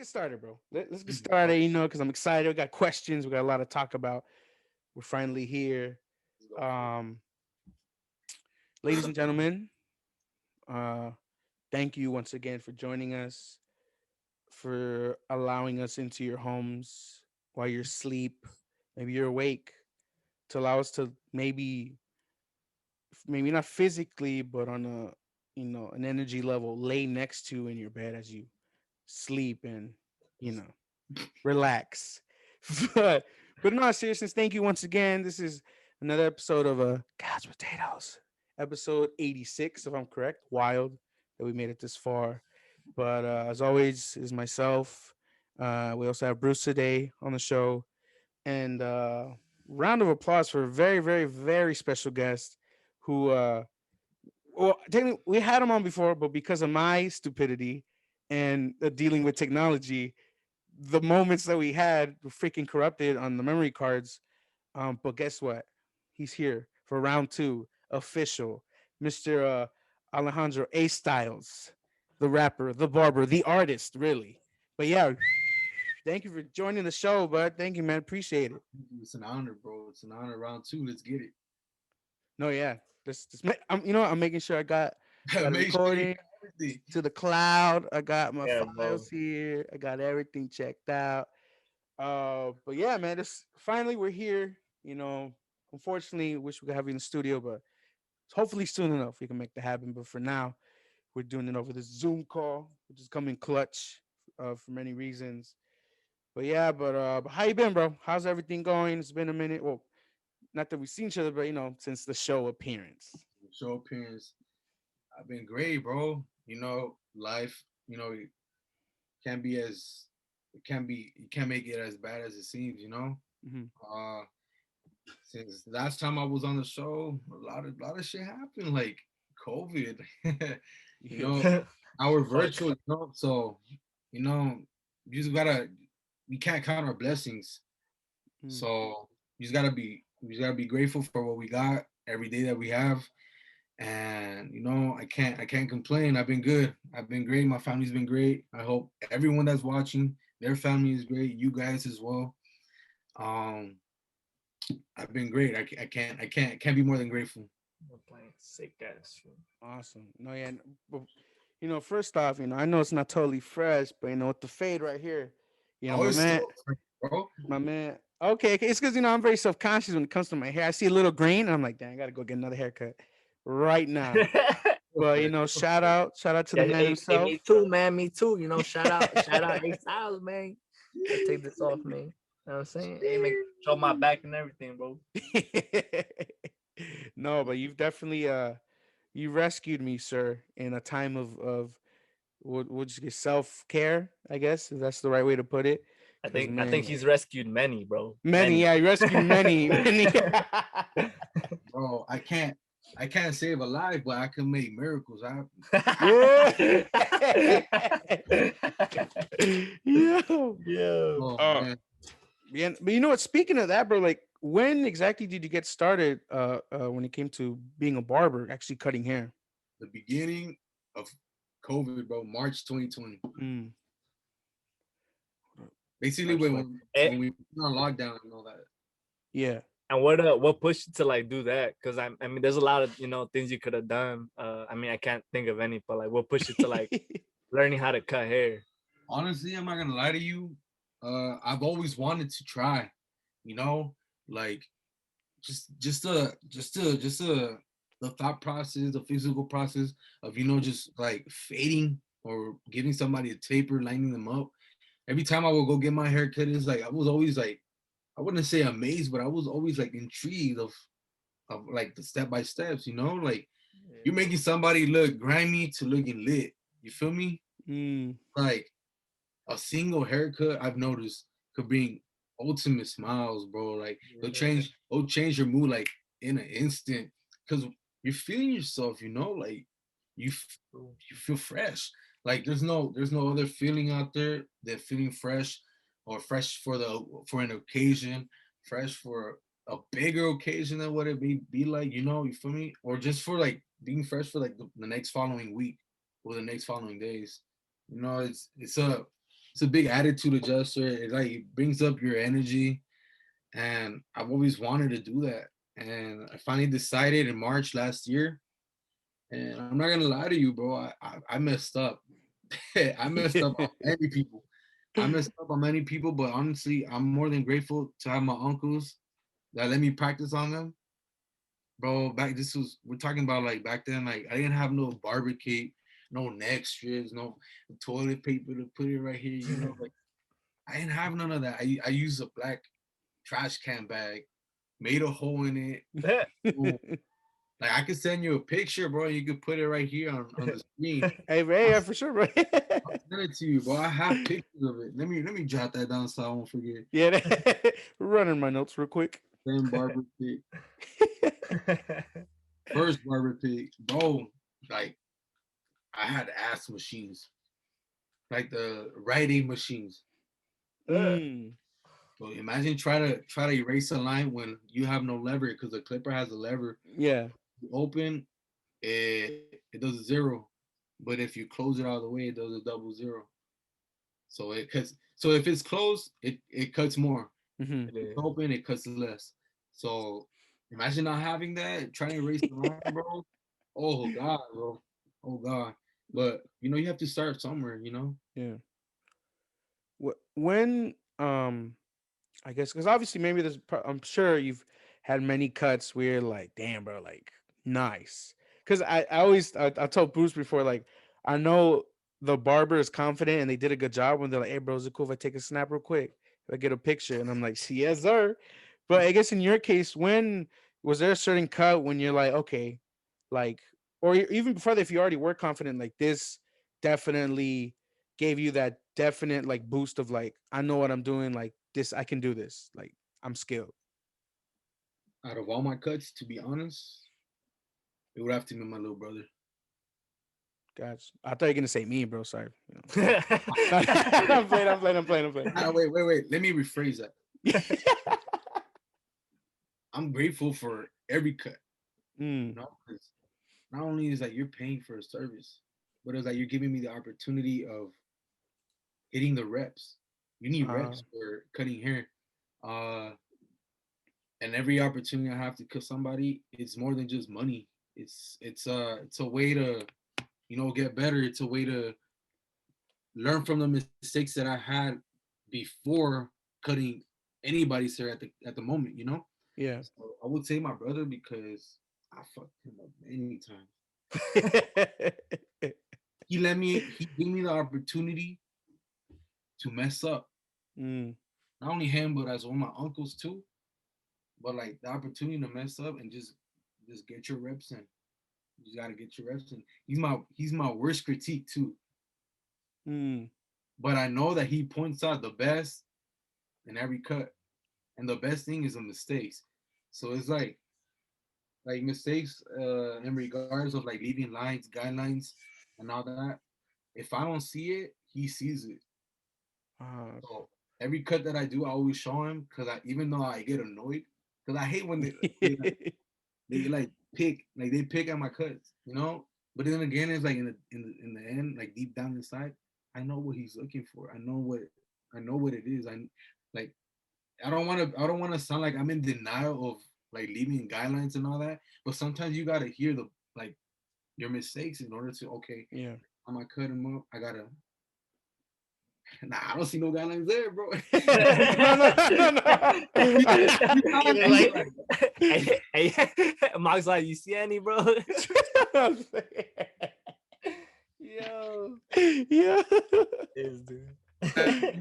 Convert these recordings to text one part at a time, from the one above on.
get started, bro. Let's get started. Because I'm excited. We got questions. We got a lot to talk about. We're finally here. Let's go for it. Um, Ladies and gentlemen, uh, thank you once again for joining us, for allowing us into your homes while you're asleep. Maybe you're awake to allow us to maybe not physically, but on a an energy level, lay next to you in your bed as you sleep and you know relax. but but no, seriousness, thank you once again. This is another episode of Couch Potatoes, episode 86, if I'm correct. Wild that we made it this far. But as always, is myself. We also have Bruce today on the show, and round of applause for a very, very, very special guest who well, technically we had him on before, but because of my stupidity and dealing with technology, the moments that we had were freaking corrupted on the memory cards. But guess what? He's here for round two, official, Mr. Alejandro A. Styles, the rapper, the barber, the artist, really. But yeah, thank you for joining the show, bud. Thank you, man. Appreciate it. It's an honor, bro. It's an honor. Round two. Let's get it. No, yeah, I'm, I'm making sure I got a Make sure you recording got everything. to the cloud. I got my Yeah, bro. files here. I got everything checked out. But yeah, man, this finally we're here. Unfortunately, wish we could have you in the studio, but hopefully soon enough we can make that happen. But for now, we're doing it over this Zoom call, which is coming clutch for many reasons. But yeah, but how you been, bro? How's everything going? It's been a minute. Well, not that we've seen each other, but since the show appearance. Show appearance. I've been great, bro. Life. It can't be as it can be. You can't make it as bad as it seems. Hmm. Uh, since last time I was on the show, a lot of shit happened, like COVID. you Yeah. know, our Fuck. virtual. So you know, you just gotta. We can't count our blessings. Mm. So you just gotta be grateful for what we got every day that we have. And I can't complain. I've been good. I've been great. My family's been great. I hope everyone that's watching, their family is great. You guys as well. Um, I've been great. I can't be more than grateful. I'm playing sick ass shit. Awesome. No, yeah. But, first off, I know it's not totally fresh, but with the fade right here, Oh, my it's man, still fresh, bro. my man. Okay, okay. It's because I'm very self conscious when it comes to my hair. I see a little green, and I'm like, dang, I gotta go get another haircut right now. Still But fresh. Still fresh. shout out to the Yeah, man hey, himself. me too, man. Me too. Shout out, A Styles, man. Gotta take this off, man. You know what I'm saying? Hey, man, show my back and everything, bro. No, but you've definitely you rescued me, sir, in a time of we'll just get self care, I guess, if that's the right way to put it. I Because think I man, think he's rescued many, bro. many, Many. yeah, you rescued many, many. Bro, I can't save a life, but I can make miracles happen. Yeah. Yo. Yo. Oh Uh, man, yeah, but you know what? Speaking of that, bro, like when exactly did you get started? When it came to being a barber, actually cutting hair. the beginning of COVID, bro, March 2020. Mm. Basically, March when 20. when, Eh, when we were on lockdown and all that. Yeah. and what pushed you to like do that? Because I mean, there's a lot of things you could have done. I mean, I can't think of any, but like, what pushed you to like learning how to cut hair? Honestly, I'm not gonna lie to you. I've always wanted to try, you know, like just the thought process, the physical process of just like fading or giving somebody a taper, lining them up. Every time I would go get my hair cut, it's like I was always like I wouldn't say amazed, but I was always like intrigued of like the step by steps, like you're making somebody look grimy to looking lit. You feel me? Mm. Like a single haircut I've noticed could bring ultimate smiles, bro. Like Yeah. it'll change your mood like in an instant. Cause you're feeling yourself, like you f- True. you feel fresh. Like there's no other feeling out there than feeling fresh or fresh for an occasion, fresh for a bigger occasion than what it may be like, you feel me? Or just for like being fresh for like the next following week or the next following days. It's a it's a big attitude adjuster. It like it brings up your energy, and I've always wanted to do that. And I finally decided in March last year. And I'm not gonna lie to you, bro. I messed up. I messed up on many people. I messed up on many people, but honestly, I'm more than grateful to have my uncles that let me practice on them, bro. Back this was we're talking about like back then, like I didn't have no barber cape, no neck strips, no toilet paper to put it right here. You know, like I didn't have none of that. I used a black trash can bag, made a hole in it. Boom. Like I could send you a picture, bro. You could put it right here on the screen. Hey, Ray, yeah, for sure, bro. I'll send it to you, bro. I have pictures of it. Let me jot that down so I won't forget. Yeah, running my notes real quick. Then barber pick. First barber pick, bro. Like I had ass machines, like the writing machines. Mm, So imagine try to erase a line when you have no lever because the clipper has a lever. yeah. You open it does a zero, but if you close it all the way, it does a double zero. So it cuts. So if it's closed, it cuts more. Hmm. If it's open, it cuts less. So imagine not having that, trying to erase the line, bro. Oh God, bro. Oh God. But you have to start somewhere. Yeah. When I guess because obviously maybe I'm sure you've had many cuts where you're like, damn, bro, like nice. Because I told Bruce before, like I know the barber is confident and they did a good job when they're like, hey, bro, is it cool if I take a snap real quick? If I get a picture, and I'm like, yes, sir. But I guess in your case, when was there a certain cut when you're like, okay, like, or even before that, if you already were confident, like this definitely gave you that definite like boost of like, I know what I'm doing, like this, I can do this, like I'm skilled. Out of all my cuts, to be honest, it would have to be my little brother. Guys, I thought you were gonna say me, bro. Sorry. I'm playing. I'm playing. I'm playing. I'm playing. Wait. Let me rephrase that. I'm grateful for every cut. Mm, Because not only is that you're paying for a service, but it's like you're giving me the opportunity of hitting the reps. You need uh, reps for cutting hair. Uh, and every opportunity I have to cut somebody, it's more than just money. It's a way to get better. It's a way to learn from the mistakes that I had before cutting anybody's hair at the moment. yeah. So I would say my brother because I fucked him up many times. He gave me the opportunity to mess up. Mm, Not only him, but as one of my uncles too. But like the opportunity to mess up and just get your reps in. You just gotta get your reps in. He's my worst critique too. mm, But I know that he points out the best in every cut. And the best thing is the mistakes. So it's like mistakes in regards of like leaving lines, guidelines, and all that. If I don't see it, he sees it. uh, So every cut that I do, I always show him because even though I get annoyed, because I hate when they like pick at my cuts. But then again, it's like in the end, like deep down inside, I know what he's looking for. I know what it is. Like I don't want to sound like I'm in denial of like leaving guidelines and all that. But sometimes you gotta hear the like your mistakes in order to okay, yeah. I'm gonna cut him up. I gotta. Nah, I don't see no guidelines there, bro. No, no, no, no. Like, Mark's like, you see any, bro? Yo, Yeah. is dude. I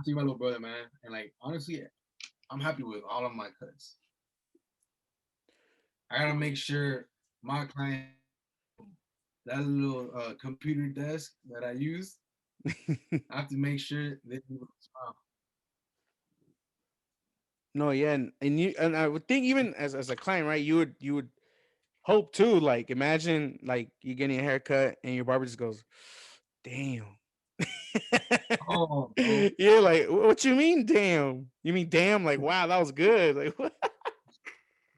see my little brother, man, and like honestly, I'm happy with all of my cuts. I gotta make sure my client that little computer desk that I use. I have to make sure they do a smile. No, yeah, and I would think even as a client, right? You would hope too. Like imagine like you getting a haircut and your barber just goes, "Damn." Oh, bro. You're like, what you mean, damn? You mean damn? Like, wow, that was good. Like, what?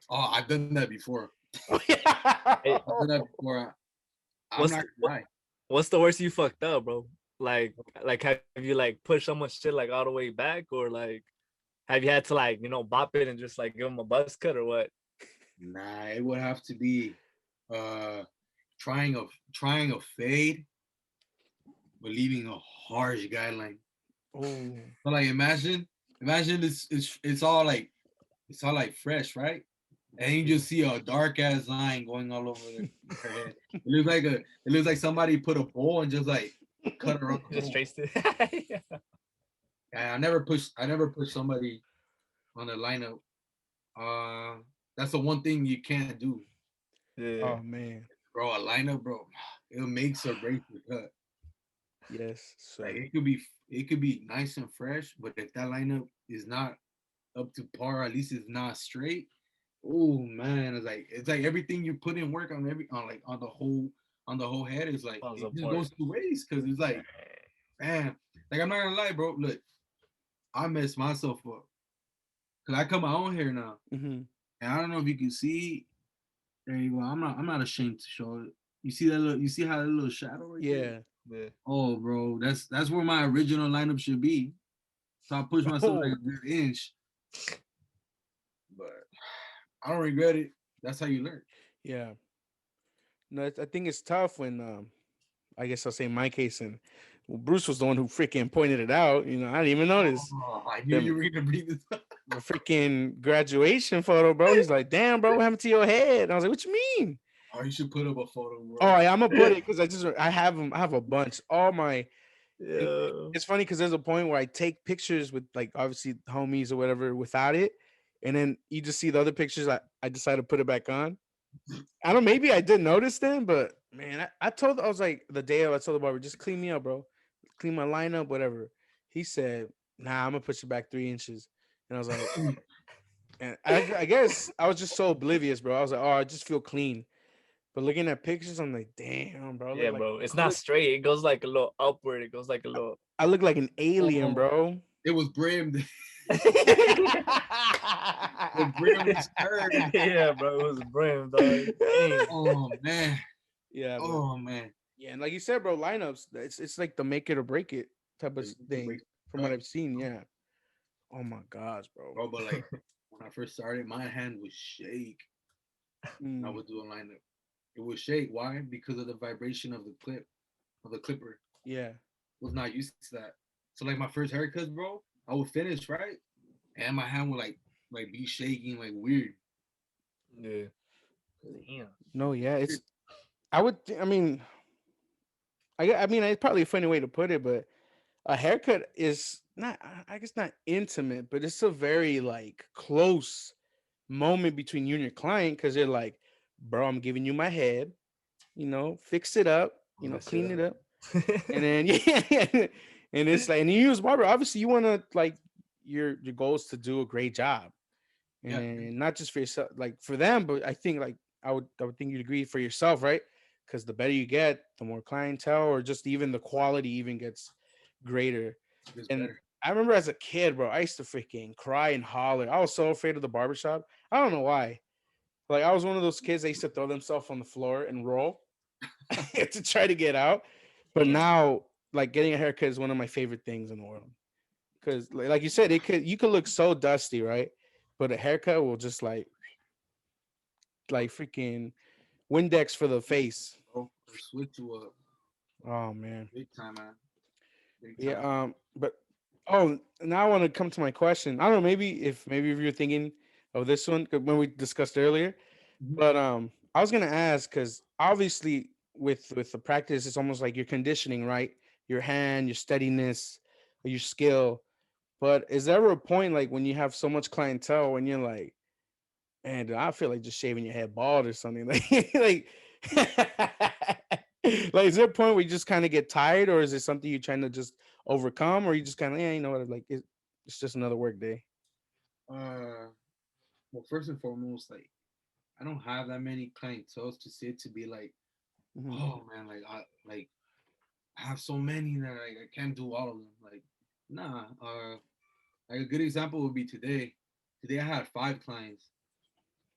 Oh, I've done that before. Oh, yeah. Hey, I've done that before. I'm what's not the, gonna lie. what's the worst you fucked up, bro? Like have you like pushed someone's shit like all the way back, or like have you had to like bop it and just like give them a buzz cut or what? Nah, it would have to be uh trying a fade, but leaving a harsh guideline. Oh, So like imagine it's all like fresh, right? And you just see a dark ass line going all over their head. It looks like somebody put a bowl and just like cut around the Just hole. traced it. Yeah. And I never pushed somebody on the lineup. Uh that's the one thing you can't do. Yeah. oh man. Bro, a lineup, bro, it makes or breaks the cut. Yes, Like sir. it could be nice and fresh, but if that lineup is not up to par, at least it's not straight. Oh man, it's like everything you put in work on on the whole head is like Falls it just apart. goes to waste because it's like, man, like I'm not gonna lie, bro. Look, I messed myself up because I cut my own hair now, Mm-hmm. and I don't know if you can see. There you go. I'm not ashamed to show it. You see that little? You see how that little shadow right there? Yeah. Yeah. Oh, bro, that's where my original lineup should be. So I pushed myself like Oh, a good inch, but I don't regret it. That's how you learn. yeah. No, I think it's tough when I guess I'll say in my case, and well, Bruce was the one who freaking pointed it out. I didn't even notice Oh, I knew the you were gonna bring this up. the freaking graduation photo, bro. He's like, "Damn, bro, what happened to your head?" And I was like, "What you mean?" Oh, you should put up a photo, Oh, bro. yeah, I'm gonna put it because I have them. I have a bunch. All my and Yeah. it's funny because there's a point where I take pictures with like obviously homies or whatever without it, and then you just see the other pictures. I decided to put it back on. I don't. Maybe I did notice them, but man, I was like the day of I told the barber just clean me up, bro, clean my lineup, whatever. He said, "Nah, I'm gonna push it back 3 inches," and I was like, and I guess I was just so oblivious, bro. I was like, oh, I just feel clean. But looking at pictures, I'm like, damn, bro, Yeah, bro. It's not straight. It goes like a little upward. It goes like a little. I look like an alien, Oh, bro. it was brimmed. Yeah, The brim was curved. bro. It was brim, dog. Dang. Oh man. Yeah, but Oh man. yeah, and like you said, bro, lineups, it's like the make it or break it type of It thing breaks from the what cut, I've seen. Yeah. Oh my gosh, bro. bro. But like when I first started, my hand would shake. When I Mm, would do a lineup. It would shake. Why? Because of the vibration of the clipper. yeah. Was not used to that. So like my first haircuts, bro, I would finish right, and my hand would like be shaking like weird. Yeah. Damn. No, yeah. I would. I mean, I mean, it's probably a funny way to put it, but a haircut is not. I guess not intimate, but it's a very like close moment between you and your client because they're like, bro, I'm giving you my head. Fix it up. Mess it Clean it up, up. and then yeah, and it's like, and you use barber. Obviously, you want to like your goal is to do a great job, Yeah, and not just for yourself, like for them, but I think like I would think you'd agree for yourself, right? Because the better you get, the more clientele, or just even the quality even gets greater. it's And better. I remember as a kid, bro, I used to freaking cry and holler. I was so afraid of the barbershop. I don't know why. Like I was one of those kids that used to throw themselves on the floor and roll to try to get out. But Damn. now, like getting a haircut is one of my favorite things in the world. Because, like you said, you could look so dusty, right? But a haircut will just like freaking Windex for the face. Bro, it'll switch you up Oh man, big time, man. Big yeah. time. But oh, now I want to come to my question. I don't know, maybe if you're thinking of this one 'cause when we discussed earlier, Mhm. but I was gonna ask because obviously with the practice, it's almost like you're conditioning, right? Your hand, your steadiness, your skill. But is there ever a point like when you have so much clientele when you're like, man, dude, I feel like just shaving your head bald or something. Like, like, is there a point where you just kind of get tired, or is it something you're trying to just overcome, or you just kind of, yeah, you know what, like it's just another work day. Uh, well, first and foremost, like I don't have that many clientele to sit to be like, Hmm. oh man, I have so many that I can't do all of them. Like, nah. Like a good example would be today. Today I had 5 clients.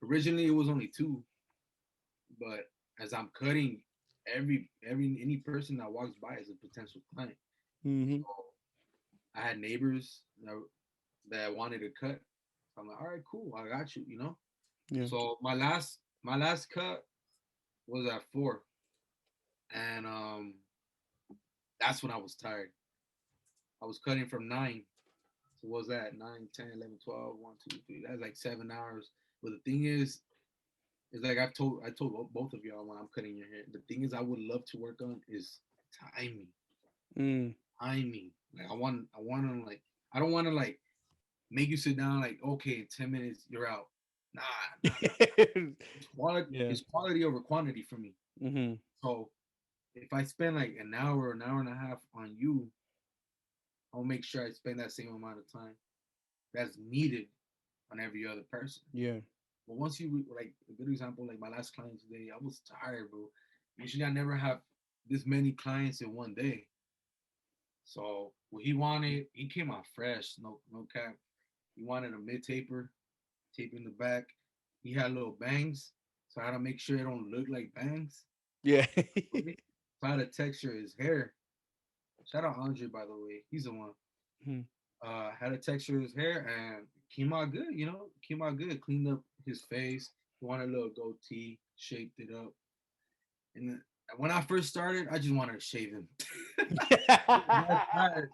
Originally it was only 2, but as I'm cutting, every any person that walks by is a potential client. Mm-hmm. I had neighbors that wanted to cut. So I'm like, all right, cool, I got you, you know. Yeah. So my last cut was at 4, and that's when I was tired. I was cutting from 9. So what was that? 9, 10, 11, 12, 1, 2, 3. That's like 7 hours. But the thing is like I told both of y'all when I'm cutting your hair. The thing is I would love to work on is timing. Mm. Timing. Like I want to like I don't want to like make you sit down like okay, in 10 minutes you're out. Nah, nah, nah. Yeah. It's quality over quantity for me. Mm-hmm. So if I spend like an hour and a half on you, I'll make sure I spend that same amount of time that's needed on every other person. Yeah. But once you like a good example, like my last client today, I was tired, bro. Usually I never have this many clients in one day. So what he wanted, he came out fresh, no cap. He wanted a mid taper, tape in the back. He had little bangs, so I had to make sure it don't look like bangs. Yeah. Okay? So I had to texture his hair. Shout out Andre, by the way. He's the one. Mhm. Had to texture his hair and came out good, you know, came out good. Cleaned up his face, wanted a little goatee, shaped it up. And when I first started, I just wanted to shave him. I was that tired.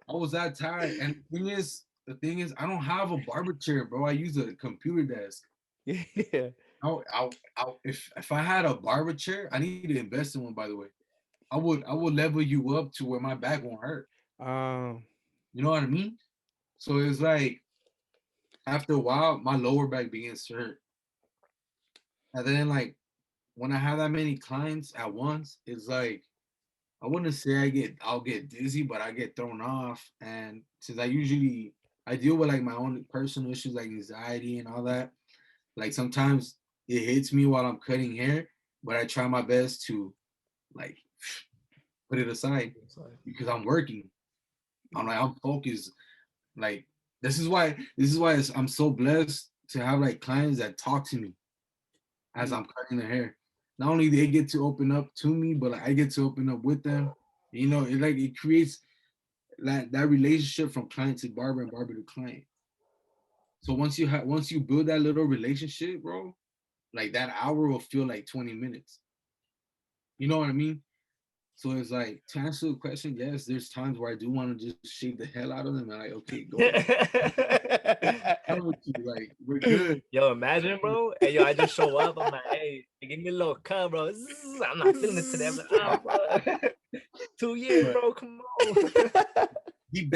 I was that tired. And the thing is, I don't have a barber chair, bro. I use a computer desk. Yeah. If I had a barber chair, I need to invest in one. By the way, I would level you up to where my back won't hurt. Um. You know what I mean? So it's like after a while, my lower back begins to hurt, and then like when I have that many clients at once, it's like I wouldn't say I'll get dizzy, but I get thrown off. And since I deal with like my own personal issues like anxiety and all that, like sometimes it hits me while I'm cutting hair, but I try my best to like put it aside It's like, because I'm working. I'm focused. Like this is why I'm so blessed to have like clients that talk to me as Mm. I'm cutting their hair. Not only they get to open up to me, but like I get to open up with them. You know, it creates that relationship from client to barber and barber to client. So once you build that little relationship, bro, like that hour will feel like 20 minutes. You know what I mean? So it's like to answer the question, yes, there's times where I do want to just shave the hell out of them and like, okay, go done with you. Like we're good. yo, imagine, bro. Hey, yo, I just show up. I'm like, hey, give me a little cut, bro. I'm not feeling it today. I'm like, But, bro. 2 years, but bro. Come on. deep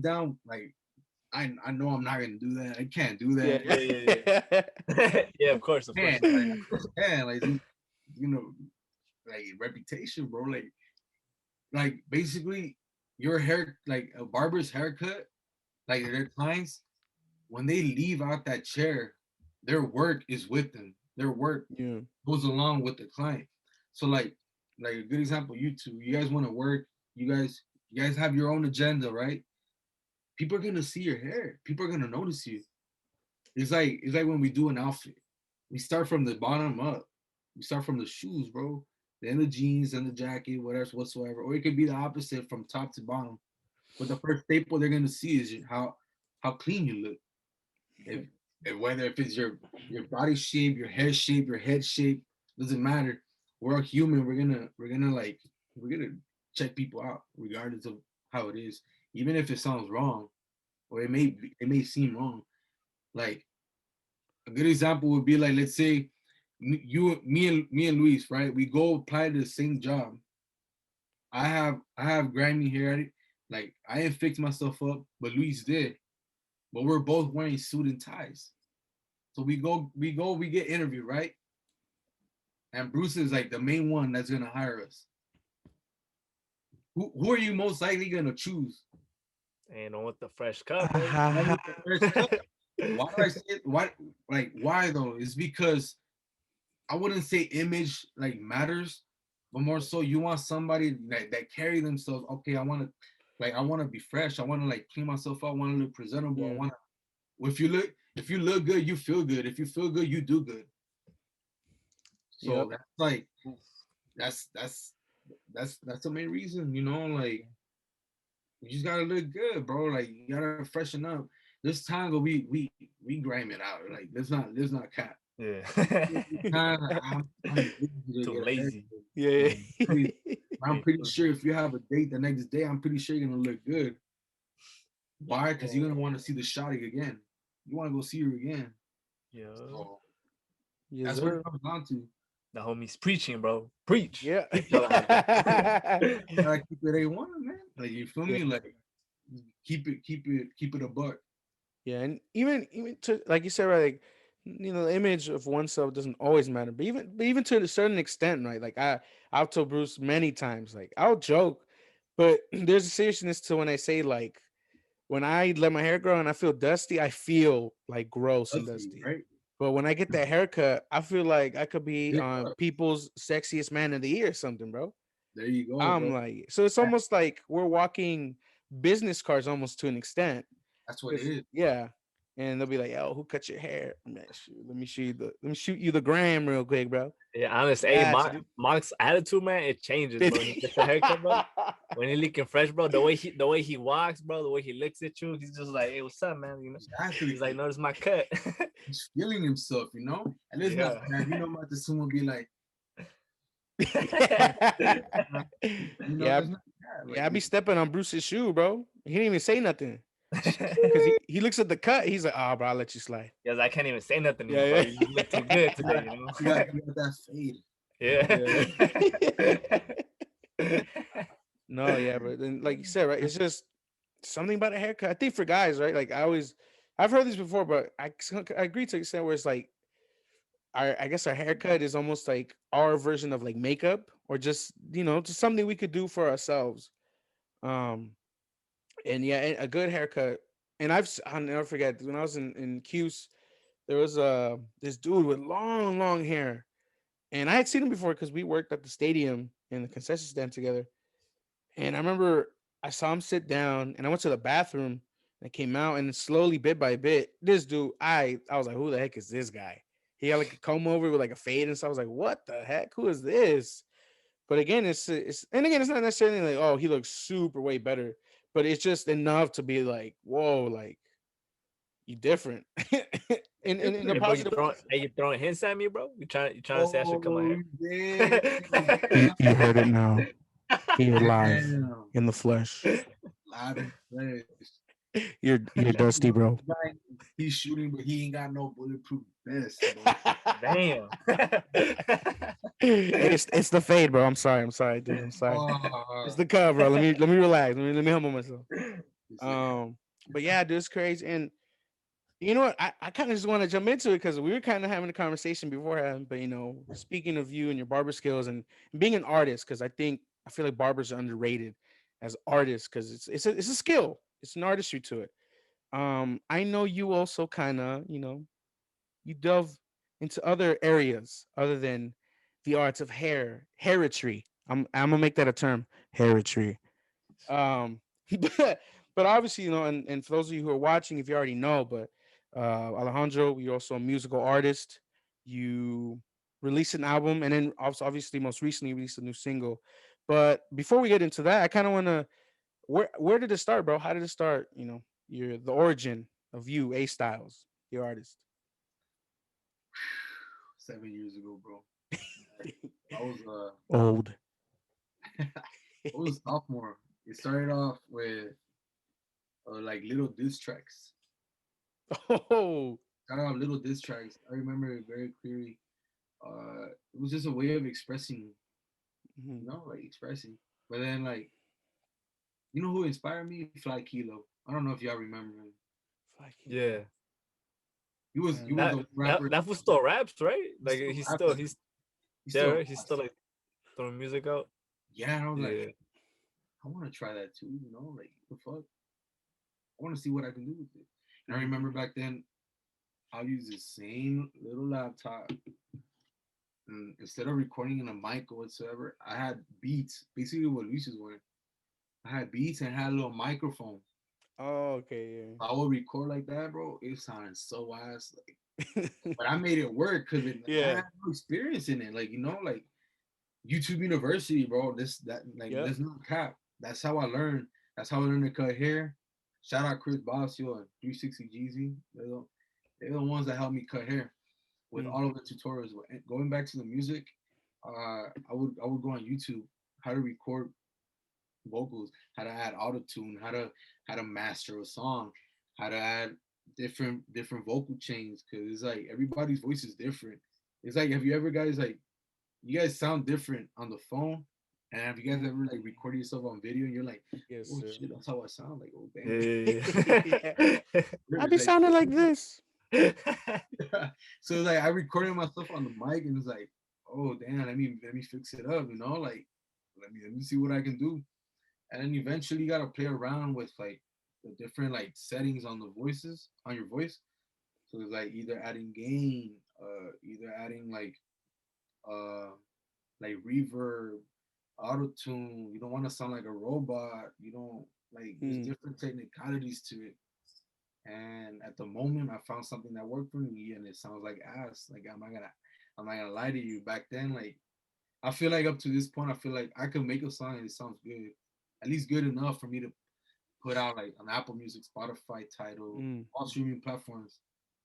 down, like I know I'm not gonna do that. I can't do Yeah. that. Yeah. Yeah, of course, of course. Man, like I just can't. Like you know, like reputation, bro. Like basically your hair, like a barber's haircut, like their clients, when they leave out that chair, their work is with them. Their work Yeah. goes along with the client. So like a good example, you two, you guys want to work, you guys have your own agenda, right? People are gonna see your hair. People are gonna notice you. It's like when we do an outfit. We start from the bottom up. We start from the shoes, bro. Then the jeans and the jacket, whatever, whatsoever. Or it could be the opposite from top to bottom. But the first staple they're gonna see is how clean you look. If, whether if it's your body shape, your hair shape, your head shape, doesn't matter. We're all human. We're gonna check people out regardless of how it is, even if it sounds wrong or it may seem wrong. Like a good example would be like, let's say me and Luis, right? We go apply to the same job. I have grimy hair. Like I didn't fix myself up, but Luis did. But we're both wearing suit and ties. So we get interviewed, right? And Bruce is like the main one that's gonna hire us. Who are you most likely gonna choose? Ain't on with the fresh cut, bro. One with the first cut. Why do I say it? Why though? It's because I wouldn't say image like matters, but more so you want somebody that carry themselves. Okay, I want to be fresh. I want to like clean myself up. I want to look presentable. I Yeah. want to. If you look good, you feel good. If you feel good, you do good. So Yep. that's like that's that's that's the main reason, you know. Like You just gotta look good, bro. Like you gotta freshen up. There's times where we grime it out. Like there's not cap. Yeah. Times I'm lazy to Too get a lazy. haircut. Yeah. Pretty- I'm Me pretty too. sure if you have a date the next day, I'm pretty sure you're gonna look good. Why? Because you're Yeah. gonna want to see the shotty again. You want to go see her again. Yeah. So Yes, that's what it sir. comes down to. The homie's preaching, bro. Preach. Yeah. Preach, Alejandro. You gotta keep it A1, man. Like you feel Yeah. me? Like keep it a buck. Yeah, and even to like you said, right? Like, the image of oneself doesn't always matter, but even to a certain extent, right? Like I've told Bruce many times, like I'll joke, but there's a seriousness to when I say like when I let my hair grow and I feel dusty, I feel like gross and Dusty, dusty. right? But when I get that haircut, I feel like I could be Pick up. people's sexiest man of the year or something, bro. There you go, I'm bro. like, so it's almost like we're walking business cards almost to an extent. That's what it Cause is. yeah, and they'll be like, "Oh, who cut your hair?" I'm like, "Shoot, let me shoot you the gram real quick, bro." Yeah, honest. Hey, Got you, dude. Mark's attitude, man, it changes, bro. When he gets a haircut, bro. When he looking fresh, bro, the way he walks, bro, the way he looks at you, he's just like, "Hey, what's up, man?" Exactly. He's like, "Notice my cut." He's feeling himself, you know? And it's not Yeah. bad. You know, about the soon will be like, you know, Yeah, it's not bad. Like yeah. I be stepping on Bruce's shoe, bro. He didn't even say nothing because he looks at the cut. He's like, "Oh, bro, I'll let you slide." Yes, I can't even say nothing to you, bro. Yeah, You look too good you today, got you know. you got that fade. Yeah. yeah. No, yeah, but then like you said, right? It's just something about a haircut. I think for guys, right? Like I've heard this before, but I agree to an extent where it's like I guess our haircut is almost like our version of like makeup, or just just something we could do for ourselves. Um, and yeah, a good haircut. And I'll never forget when I was in Cuse, there was this dude with long, long hair, and I had seen him before because we worked at the stadium in the concession stand together. And I remember I saw him sit down, and I went to the bathroom. And I came out, and slowly, bit by bit, this dude, I was like, who the heck is this guy? He had like a comb over with like a fade, and so I was like, what the heck? Who is this? But again, it's not necessarily like, oh, he looks super way better, but it's just enough to be like, whoa, like you different, in a Hey, bro, positive way. you throwing hints at me, bro? You trying to say I should cut my Oh, hair? yeah. You heard it now, here live Damn. in the flesh. Live and fresh. You're dusty, bro. Guy, he's shooting, but he ain't got no bulletproof vest, bro. Damn. It's the fade, bro. I'm sorry, dude. I'm sorry. It's Oh, the cut, bro. Let me relax. Let me humble myself. it's like, But yeah, dude, it's crazy. And you know what? I kind of just want to jump into it because we were kind of having a conversation beforehand. But speaking of you and your barber skills and being an artist, because I feel like barbers are underrated as artists because it's a skill. It's an artistry to it. I know you also kind of you delve into other areas other than the arts of hairitry. I'm gonna make that a term, hairitry. Um, but obviously, and for those of you who are watching, if you already know, but Alejandro, you're also a musical artist. You released an album, and then also obviously most recently released a new single. But before we get into that, I kind of want to where did it start, bro? How did it start? The origin of you, A Styles, the artist. 7 years ago, bro. I was Old. I was sophomore. It started off with like little diss tracks. Oh. Started off little diss tracks. I remember it very clearly. It was just a way of expressing, Mhm. like expressing. But then like, you know who inspired me? Fly Kilo. I don't know if y'all remember him. Fuck you. Yeah. He was That a that rapper. that fool still raps, right? He Like still he's still raps. he's He yeah, still right? He's raps. still like throwing music out. Yeah, and I was like, Yeah. I want to try that too. Like the fuck. I want to see what I can do with it. And I Mhm. remember back then, I'll use the same little laptop. And instead of recording in a mic or whatsoever, I had beats. Basically, what Luis was wearing. I had beats and had a little microphone. Oh, okay, I would record like that, bro. It sounded so ass. Like, yeah. but I made it work because I Yeah. had no experience in it. Like like YouTube University, bro. This that like Yep. that's not cap. That's how I learned. That's how I learned to cut hair. Shout out Chris Bosio and 360 Jeezy. They're the ones that helped me cut hair with Mm. all of the tutorials. Going back to the music, I would go on YouTube how to record vocals, how to add auto tune, how to master a song, how to add different vocal chains. Cause it's like everybody's voice is different. It's like have you ever guys like you guys sound different on the phone? And have you guys ever like recorded yourself on video and you're like, Yes, oh sir. shit, that's how I sound. Like, oh damn. Yeah. I be Like, sounding like this. so like I recorded myself on the mic and it's like, oh damn, let me fix it up, like let me see what I can do. And then eventually you gotta play around with like the different like settings on the voices on your voice. So it's like either adding gain, either adding uh like reverb, auto tune. You don't want to sound like a robot. You don't like there's Mm. different technicalities to it. And at the moment, I found something that worked for me, and it sounds like ass. Like I'm not gonna lie to you. Back then, like I feel like up to this point, I feel like I could make a song and it sounds good, at least good enough for me to put out like on Apple Music, Spotify, title, Mm. all streaming platforms.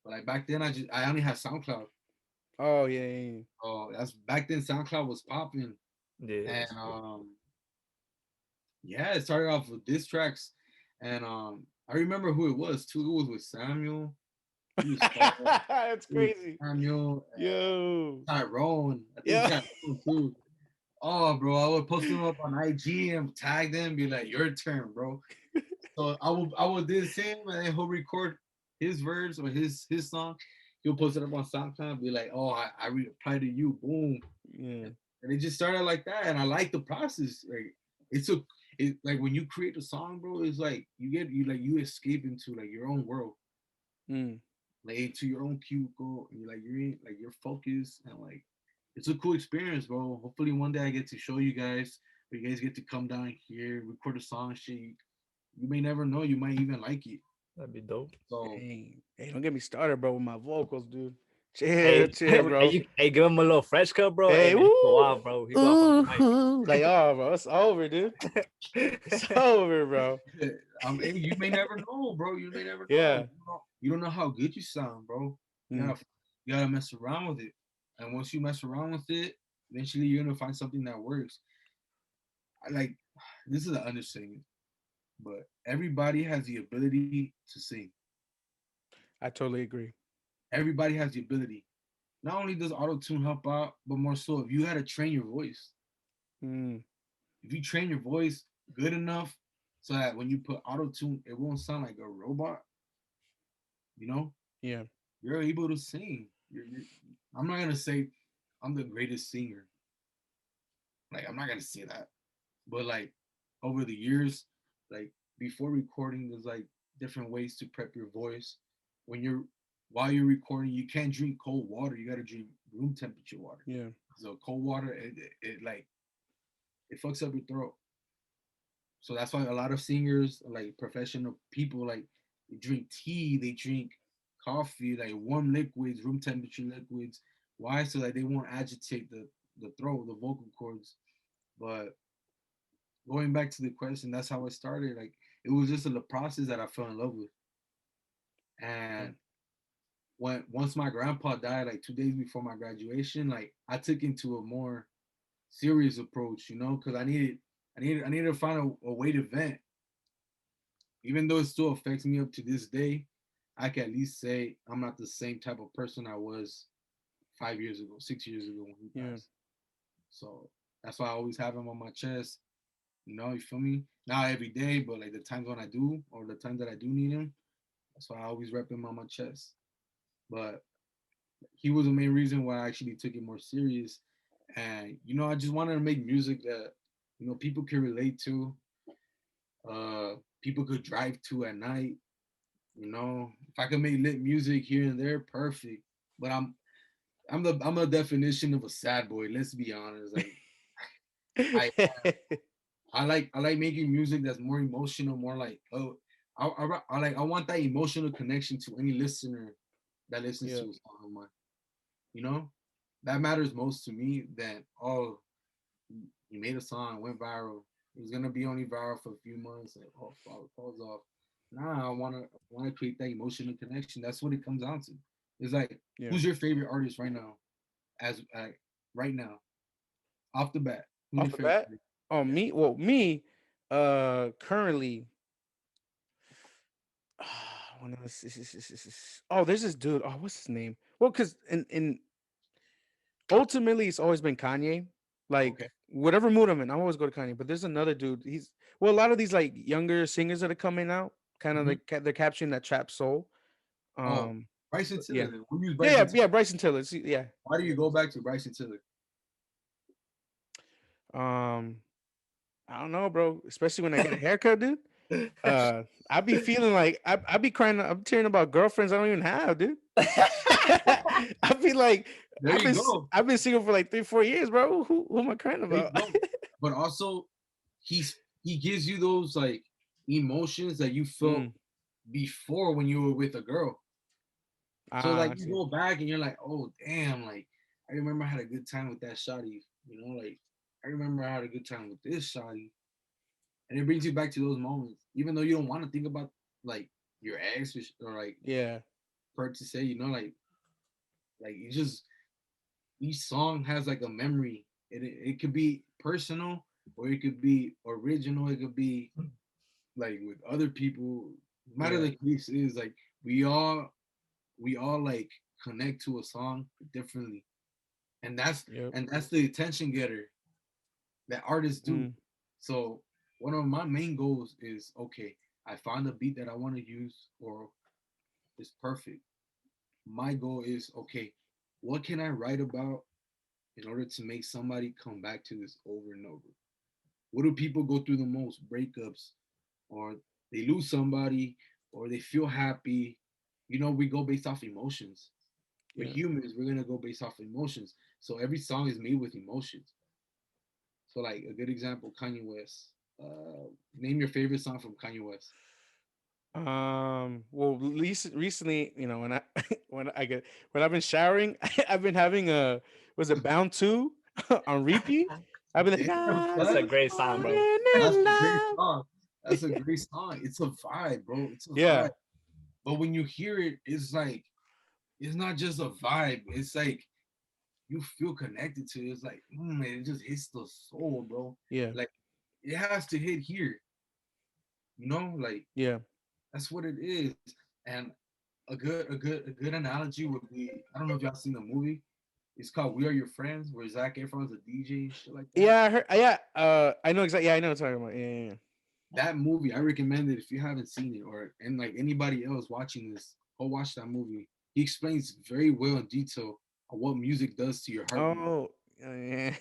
But like back then, I only had SoundCloud. Oh yeah, yeah, yeah. Oh, that's back then. SoundCloud was popping, Yeah, and that's true. yeah, it started off with diss tracks, and I remember who it was too. It was with Samuel. He was Saul, That's it was crazy. Samuel, Yo. Tyrone. I think Yeah. Tyrone too. Oh, bro, I would post them up on IG and tag them, be like, "Your turn, bro." So I would diss him, and then he'll record his verse or his song. He'll post it up on SoundCloud, and be like, "Oh, I reply to you, boom." Yeah. And it just started like that, and I like the process. Like it's a it like when you create a song, bro. It's like you escape into like your own world, Mm. like into your own cubicle, and you're focused, and like it's a cool experience, bro. Hopefully one day I get to show you guys, or you guys get to come down here, record a song, shit. You may never know, you might even like it. That'd be dope. So Dang. Hey, don't get me started, bro, with my vocals, dude. Hey, Chill, chill, hey, bro. give him a little fresh cut, bro. Hey Hey, man, he go woo. off, bro. He go off on the mic. Ooh. Like, oh, bro, it's over, dude. It's over, bro. hey, you may never know, bro. You may never know. Yeah. You don't know how good you sound, bro. You Mm. gotta you gotta mess around with it. And once you mess around with it, eventually you're gonna find something that works. I like this is an understatement, but everybody has the ability to sing. I totally agree. Everybody has the ability. Not only does auto tune help out, but more so if you had to train your voice. Mm. If you train your voice good enough so that when you put auto tune, it won't sound like a robot, you know, Yeah. you're able to sing. I'm not gonna say I'm the greatest singer. Like I'm not gonna say that, but like over the years, like before recording, there's like different ways to prep your voice. When you're while you're recording, you can't drink cold water. You gotta drink room temperature water. Yeah. So cold water, it like it fucks up your throat. So that's why a lot of singers, like professional people, like they drink tea, they drink coffee, like warm liquids, room temperature liquids. Why? So that they won't agitate the throat, the vocal cords. But going back to the question, that's how I started. Like it was just a process that I fell in love with. And when once my grandpa died, like 2 days before my graduation, like I took into a more serious approach, because I needed to find a way to vent. Even though it still affects me up to this day, I can at least say I'm not the same type of person I was 5 years ago, 6 years ago when he Yeah. passed. So that's why I always have him on my chest. You feel me? Not every day, but like the times when I do, or the times that I do need him, that's why I always rep him on my chest. But he was the main reason why I actually took it more serious. And I just wanted to make music that people can relate to, people could drive to at night. If I could make lit music here and there, perfect. But I'm a definition of a sad boy. Let's be honest. Like I I like making music that's more emotional, more like I want that emotional connection to any listener that listens Yeah. to a song of mine. You know, that matters most to me than, oh, you made a song, went viral. It was gonna be only viral for a few months and falls off. Nah, I wanna create that emotional connection. That's what it comes down to. It's like, Yeah. who's your favorite artist right now? As right now, off the bat, who's Off your the favorite bat, artist? oh Yeah. me, well me, currently, one of oh, there's this dude. Oh, what's his name? Well, because in ultimately it's always been Kanye. Like Okay. whatever mood I'm in, I always go to Kanye. But there's another dude. He's well, a lot of these like younger singers that are coming out, kind of Mhm. like they're capturing that trap soul. Oh, Um, Bryson yeah, Tiller. Then. We use yeah, Bryson yeah, Tiller. yeah. Bryson Tiller. Yeah. Why do you go back to Bryson Tiller? Um, I don't know, bro. Especially when I get a haircut, dude. Uh, I be feeling like I be crying. I'm tearing about girlfriends I don't even have, dude. I feel like There you go. I've been single for like 3 4 years, bro. Who am I crying There you about? go. But also, he gives you those like emotions that you felt Mm, before when you were with a girl. So like I you see. go back and you're like, oh damn, like I remember I had a good time with that shotty. You know, like I remember I had a good time with this shotty, and it brings you back to those moments, even though you don't want to think about like your ex or like Yeah, per to say, you know, like you just each song has like a memory. It could be personal or it could be original. It could be like with other people. No matter yeah, the case is like we all like connect to a song differently, and yep. that's the attention getter that artists do. Mm, So one of my main goals is okay. I found a beat that I want to use or it's perfect. My goal is okay. What can I write about in order to make somebody come back to this over and over? What do people go through the most? Breakups, or they lose somebody, or they feel happy. You know, we go based off emotions. We're yeah. humans. We're gonna go based off emotions. So every song is made with emotions. So like a good example, Kanye West. Name your favorite song from Kanye West. Well, recently, when I when I've been showering, I've been having a was it Bound 2 on repeat. I've been like, Damn, That's a son. great song, bro. falling That's in a great love. song. That's a great song. It's a vibe, bro. It's a Yeah, vibe. But when you hear it, it's like it's not just a vibe. It's like you feel connected to it. It's like, it just hits the soul, bro. yeah, Like it has to hit here, you know. Like yeah. that's what it is. And a good analogy would be I don't know if y'all seen the movie. It's called We Are Your Friends, where Zac Efron's a DJ and shit like that. Yeah, I heard. Yeah, I know exactly. Yeah, I know what you're talking about. Yeah, That movie, I recommend it if you haven't seen it, or and like anybody else watching this, go watch that movie. He explains very well in detail on what music does to your yeah. heartbeat. Oh, yeah.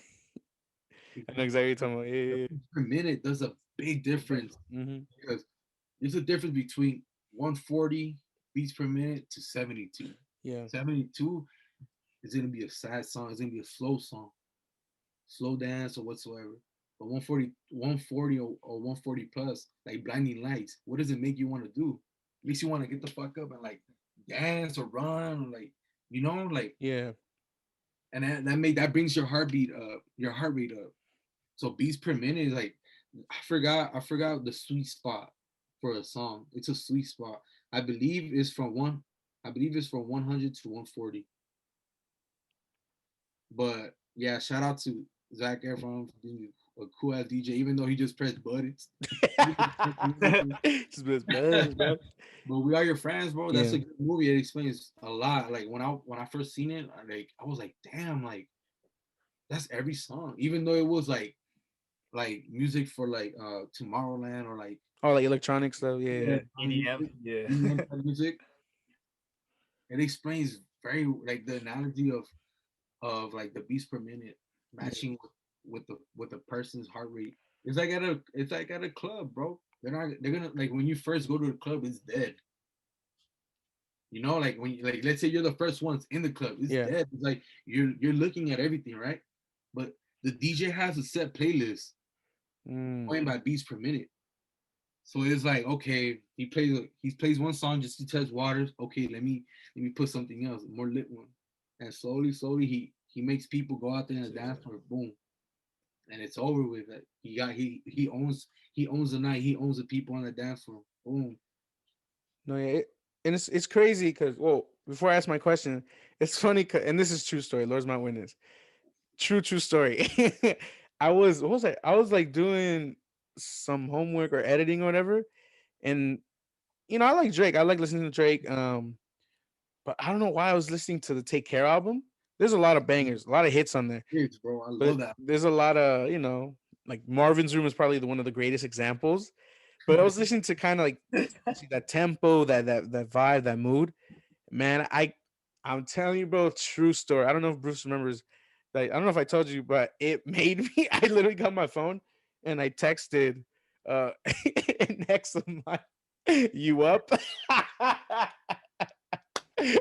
I know The exactly what you're talking about. Yeah, beats per minute does a big difference yeah. Mm-hmm. because there's a difference between 140 beats per minute to 72. Yeah, 72 is gonna be a sad song. It's gonna be a slow song, slow dance or whatsoever. But 140 or 140 plus, like blinding lights, what does it make you want to do? It makes you want to get the fuck up and like dance or run or like, like, yeah, and that brings your heart rate up. So beats per minute is like, I forgot the sweet spot for a song. It's a sweet spot. I believe it's from one, I believe it's from 100 to 140. But yeah, shout out to Zach Efron for being a cool ass DJ, even though he just pressed buttons. just buzz, bro. But We Are Your Friends, bro. That's Yeah. a good movie. It explains a lot. Like when I first seen it, I was like, damn, like that's every song. Even though it was like music for like Tomorrowland or like Oh, like electronic stuff. yeah, Yeah, EDM, yeah. EDM type music, it explains very like the analogy of like the beats per minute yeah, matching with the person's heart rate. It's like at a club, bro. They're gonna like when you first go to the club, it's dead. You know, like when you, like let's say you're the first ones in the club, it's yeah. dead. It's like you're looking at everything, right? But the DJ has a set playlist Mm, going by beats per minute. So it's like, okay, he plays one song just to test waters. Okay, let me put something else, more lit one. And slowly, slowly he makes people go out there and so, dance for boom. and it's over with. It. He owns the night. He owns the people on the dance floor. Boom. No, yeah, and it's crazy because well, before I ask my question, it's funny, and this is true story. Lord's my witness. True story. I was what was I was like doing some homework or editing or whatever, and I like Drake. I like listening to Drake. But I don't know why I was listening to the Take Care album. There's a lot of bangers, a lot of hits on there, Yes, bro. I but love that. there's a lot of like Marvin's Room is probably one of the greatest examples. But I was listening to kind of like see that tempo, that vibe, that mood. Man, I'm telling you, bro, true story. I don't know if Bruce remembers. Like, I don't know if I told you, but it made me. I literally got my phone and I texted uh next of my you up.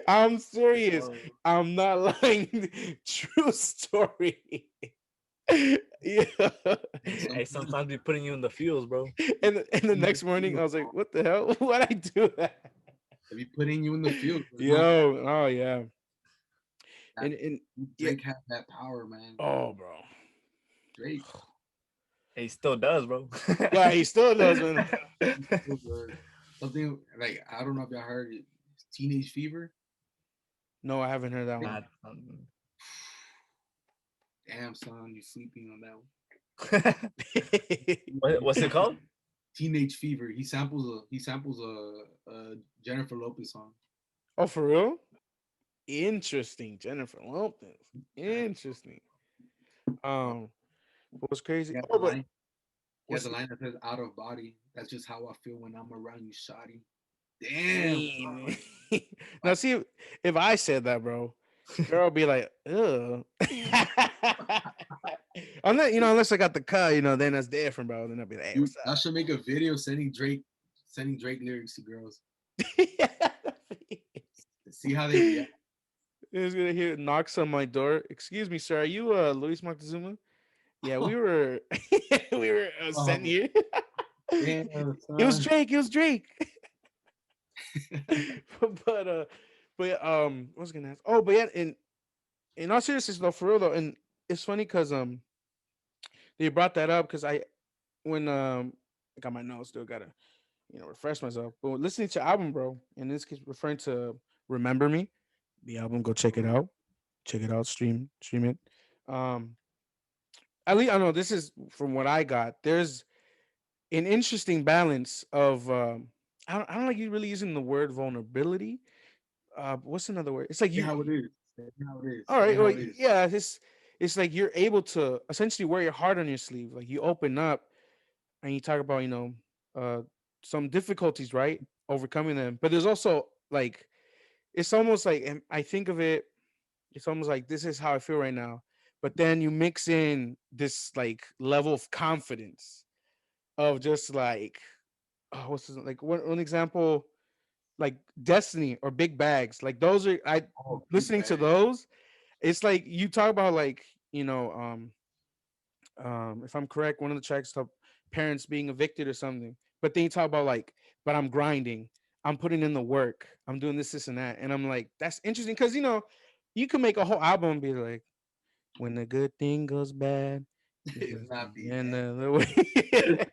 I'm serious. Oh, I'm not lying. True story. Yeah. And hey, sometimes sometimes be putting you in the fields, bro. And the next morning, I was like, "What the hell? What I do that?" they be putting you in the field. No, Yo, oh yeah, that and yeah, Drake has that power, man. oh bro, Drake. He still does, bro. yeah, he still does, man. He's so good. Something like I don't know if y'all heard it. Teenage Fever. No, I haven't heard that one. Nah, Damn son, you sleeping on that one. what's it called? Teenage Fever. He samples a Jennifer Lopez song. Oh, for real? Interesting, Jennifer Lopez. Interesting. What was He crazy? has a Oh, but line. He has what's a line that says "out of body." That's just how I feel when I'm around you, shawty. Damn. Damn. Now, see, if I said that, bro, girl would be like, ugh. Unless I got the cut, then that's different, bro. Then I'll be like, hey, Dude, what's I should make a video sending Drake lyrics to girls. up? See how they react. Who's gonna hear knocks on my door? Excuse me, sir. Are you Luis Montezuma? Yeah, we were we were sent Oh, here. damn, It was son. Drake. It was Drake. but what was I gonna ask? Oh, but yeah, in all seriousness though, for real though, and it's funny because they brought that up because when I got my notes still gotta refresh myself. But listening to album, bro, in this case referring to Remember Me, the album, go check it out. Check it out, stream it. Um at least I don't know, this is from what I got. There's an interesting balance of I don't like you really using the word vulnerability. What's another word? It's like Say you how it is. Say how it is. all Say right, how well, it is. yeah, it's like you're able to essentially wear your heart on your sleeve. Like you open up and you talk about, uh some difficulties, right? Overcoming them. But there's also like it's almost like, and I think of it, it's almost like this is how I feel right now. But then you mix in this like level of confidence of just like, oh, what's this, like one example, like Destiny or Big Bags. Like those are I Oh, big listening to bag. those, it's like you talk about like, if I'm correct, one of the tracks talk parents being evicted or something. But then you talk about like, but I'm grinding, I'm putting in the work, I'm doing this and that. And I'm like, that's interesting because you can make a whole album and be like, when the good thing goes bad, it's It's just not the be end bad. of the way.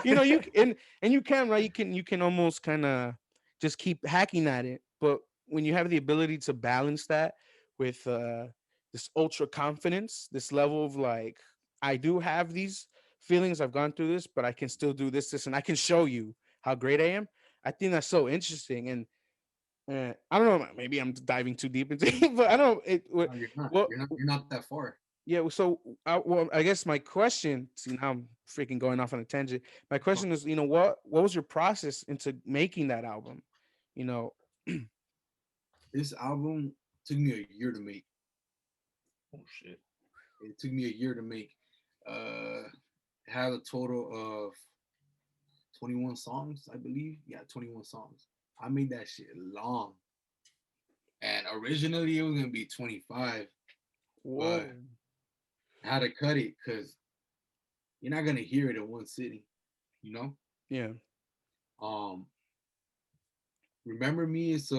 You can, and you can, right? You can almost kind of just keep hacking at it. But when you have the ability to balance that with this ultra confidence, this level of like, I do have these feelings, I've gone through this, but I can still do this, and I can show you how great I am. I think that's so interesting. And I don't know, maybe I'm diving too deep into it, but I don't know. No, you're not. What You're not that far. yeah, so well, I guess my question. See, now I'm freaking going off on a tangent. My question is, what was your process into making that album? You know, This album took me a year to make. Oh shit. It took me a year to make. It had a total of 21 songs, I believe. Yeah, 21 songs. I made that shit long. And originally it was gonna be 25, but whoa, I had to cut it because you're not gonna hear it in one city, you know? yeah, Um, Remember Me it's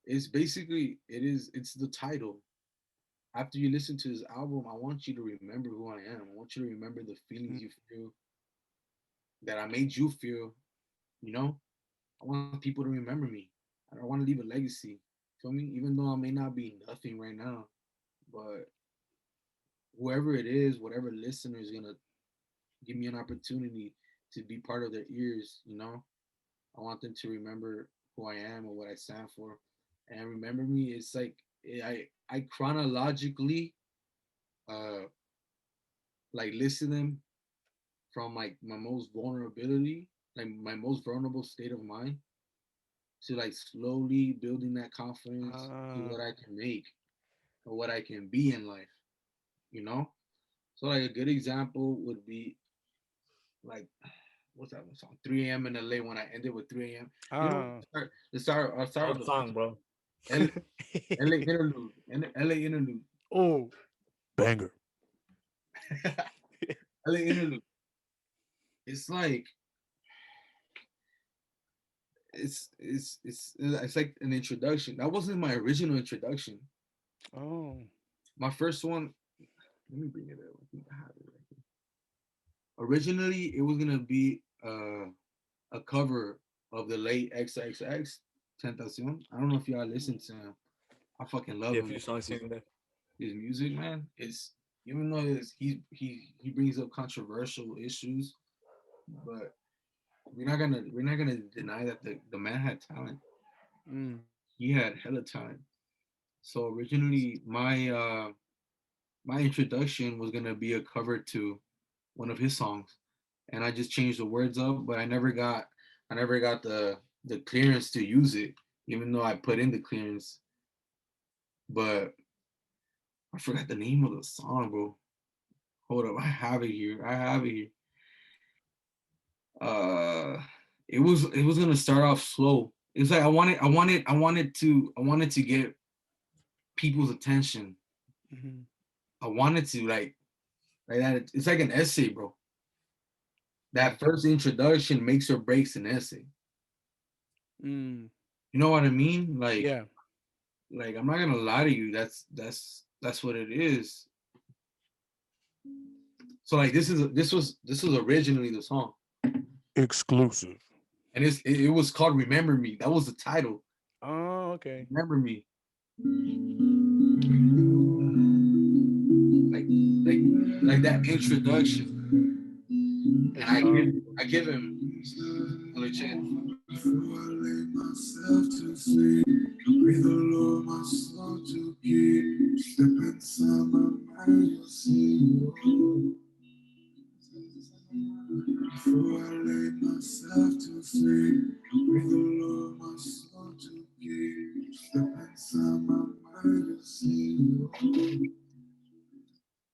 it's basically it's the title. after you listen to this album, I want you to remember who I am. I want you to remember the Mm. feelings you feel that I made you feel. You know, I want people to remember me. I don't want to leave a legacy. Feel me? Even though I may not be nothing right now, but whoever it is, whatever listener is gonna give me an opportunity to be part of their ears, you know, I want them to remember who I am or what I stand for. And remember me, it's like I chronologically uh like listen them from like my most vulnerability, like my most vulnerable state of mind, to like slowly building that confidence to Ah. what I can make or what I can be in life, you know? So like a good example would be like what's that one song? 3 a.m. in LA when I ended with 3 a.m. You know, Ah. I'll start with Old the song, first bro. L- LA interlude. LA interlude. Oh, banger. LA interlude. It's like it's like an introduction. That wasn't my original introduction. Oh. My first one, let me bring it up. I think I have it right here. Originally, it was gonna be a cover of the late XXX Tentacion. I don't know if y'all listen to him. I fucking love Yeah, a him. few songs here and there. His music, man. It's even though he brings up controversial issues, but we're not gonna deny that the man had talent. Mm. He had hella talent. So originally, my introduction was gonna be a cover to one of his songs, and I just changed the words up, but I never got the clearance to use it, even though I put in the clearance. But I forgot the name of the song, bro. Hold up, I have it here. I have it here. Uh, it was gonna start off slow. It's like I wanted to get people's attention. Mm-hmm. I wanted to like that. It's like an essay, bro. Yeah. That first introduction makes or breaks an essay. Mm. You know what I mean? Yeah. Like I'm not gonna lie to you. That's what it is. So like this was originally the song, Exclusive. and it was called "Remember Me." That was the title. Oh, okay. Remember Me. Like like like that introduction, and It's I tough. give I give him. Let me check. Before I lay myself to sleep, breathe alone my soul to keep. Step inside my mind, you'll see. Before I lay myself to sleep, breathe alone my soul to keep. Step inside my mind, you'll see.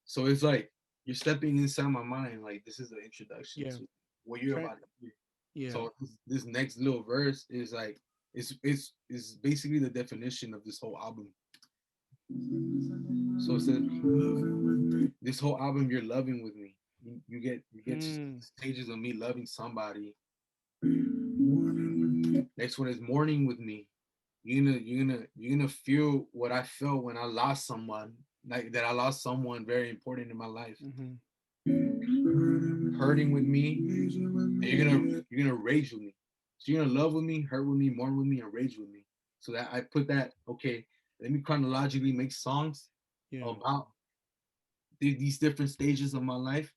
So it's like you're stepping inside my mind. Like this is the introduction Yeah. to what you're Try. about to hear. Yeah. So this next little verse is like it's basically the definition of this whole album. So it says, this whole album you're loving with me. You get to Mm. stages of me loving somebody. Next one is mourning with me. You're gonna feel what I felt when I lost someone. Like that I lost someone very important in my life. Mm-hmm. Hurting with me, and you're gonna rage with me. So you're gonna love with me, hurt with me, mourn with me, and rage with me. So that I put that, okay, let me chronologically make songs Yeah. about these different stages of my life.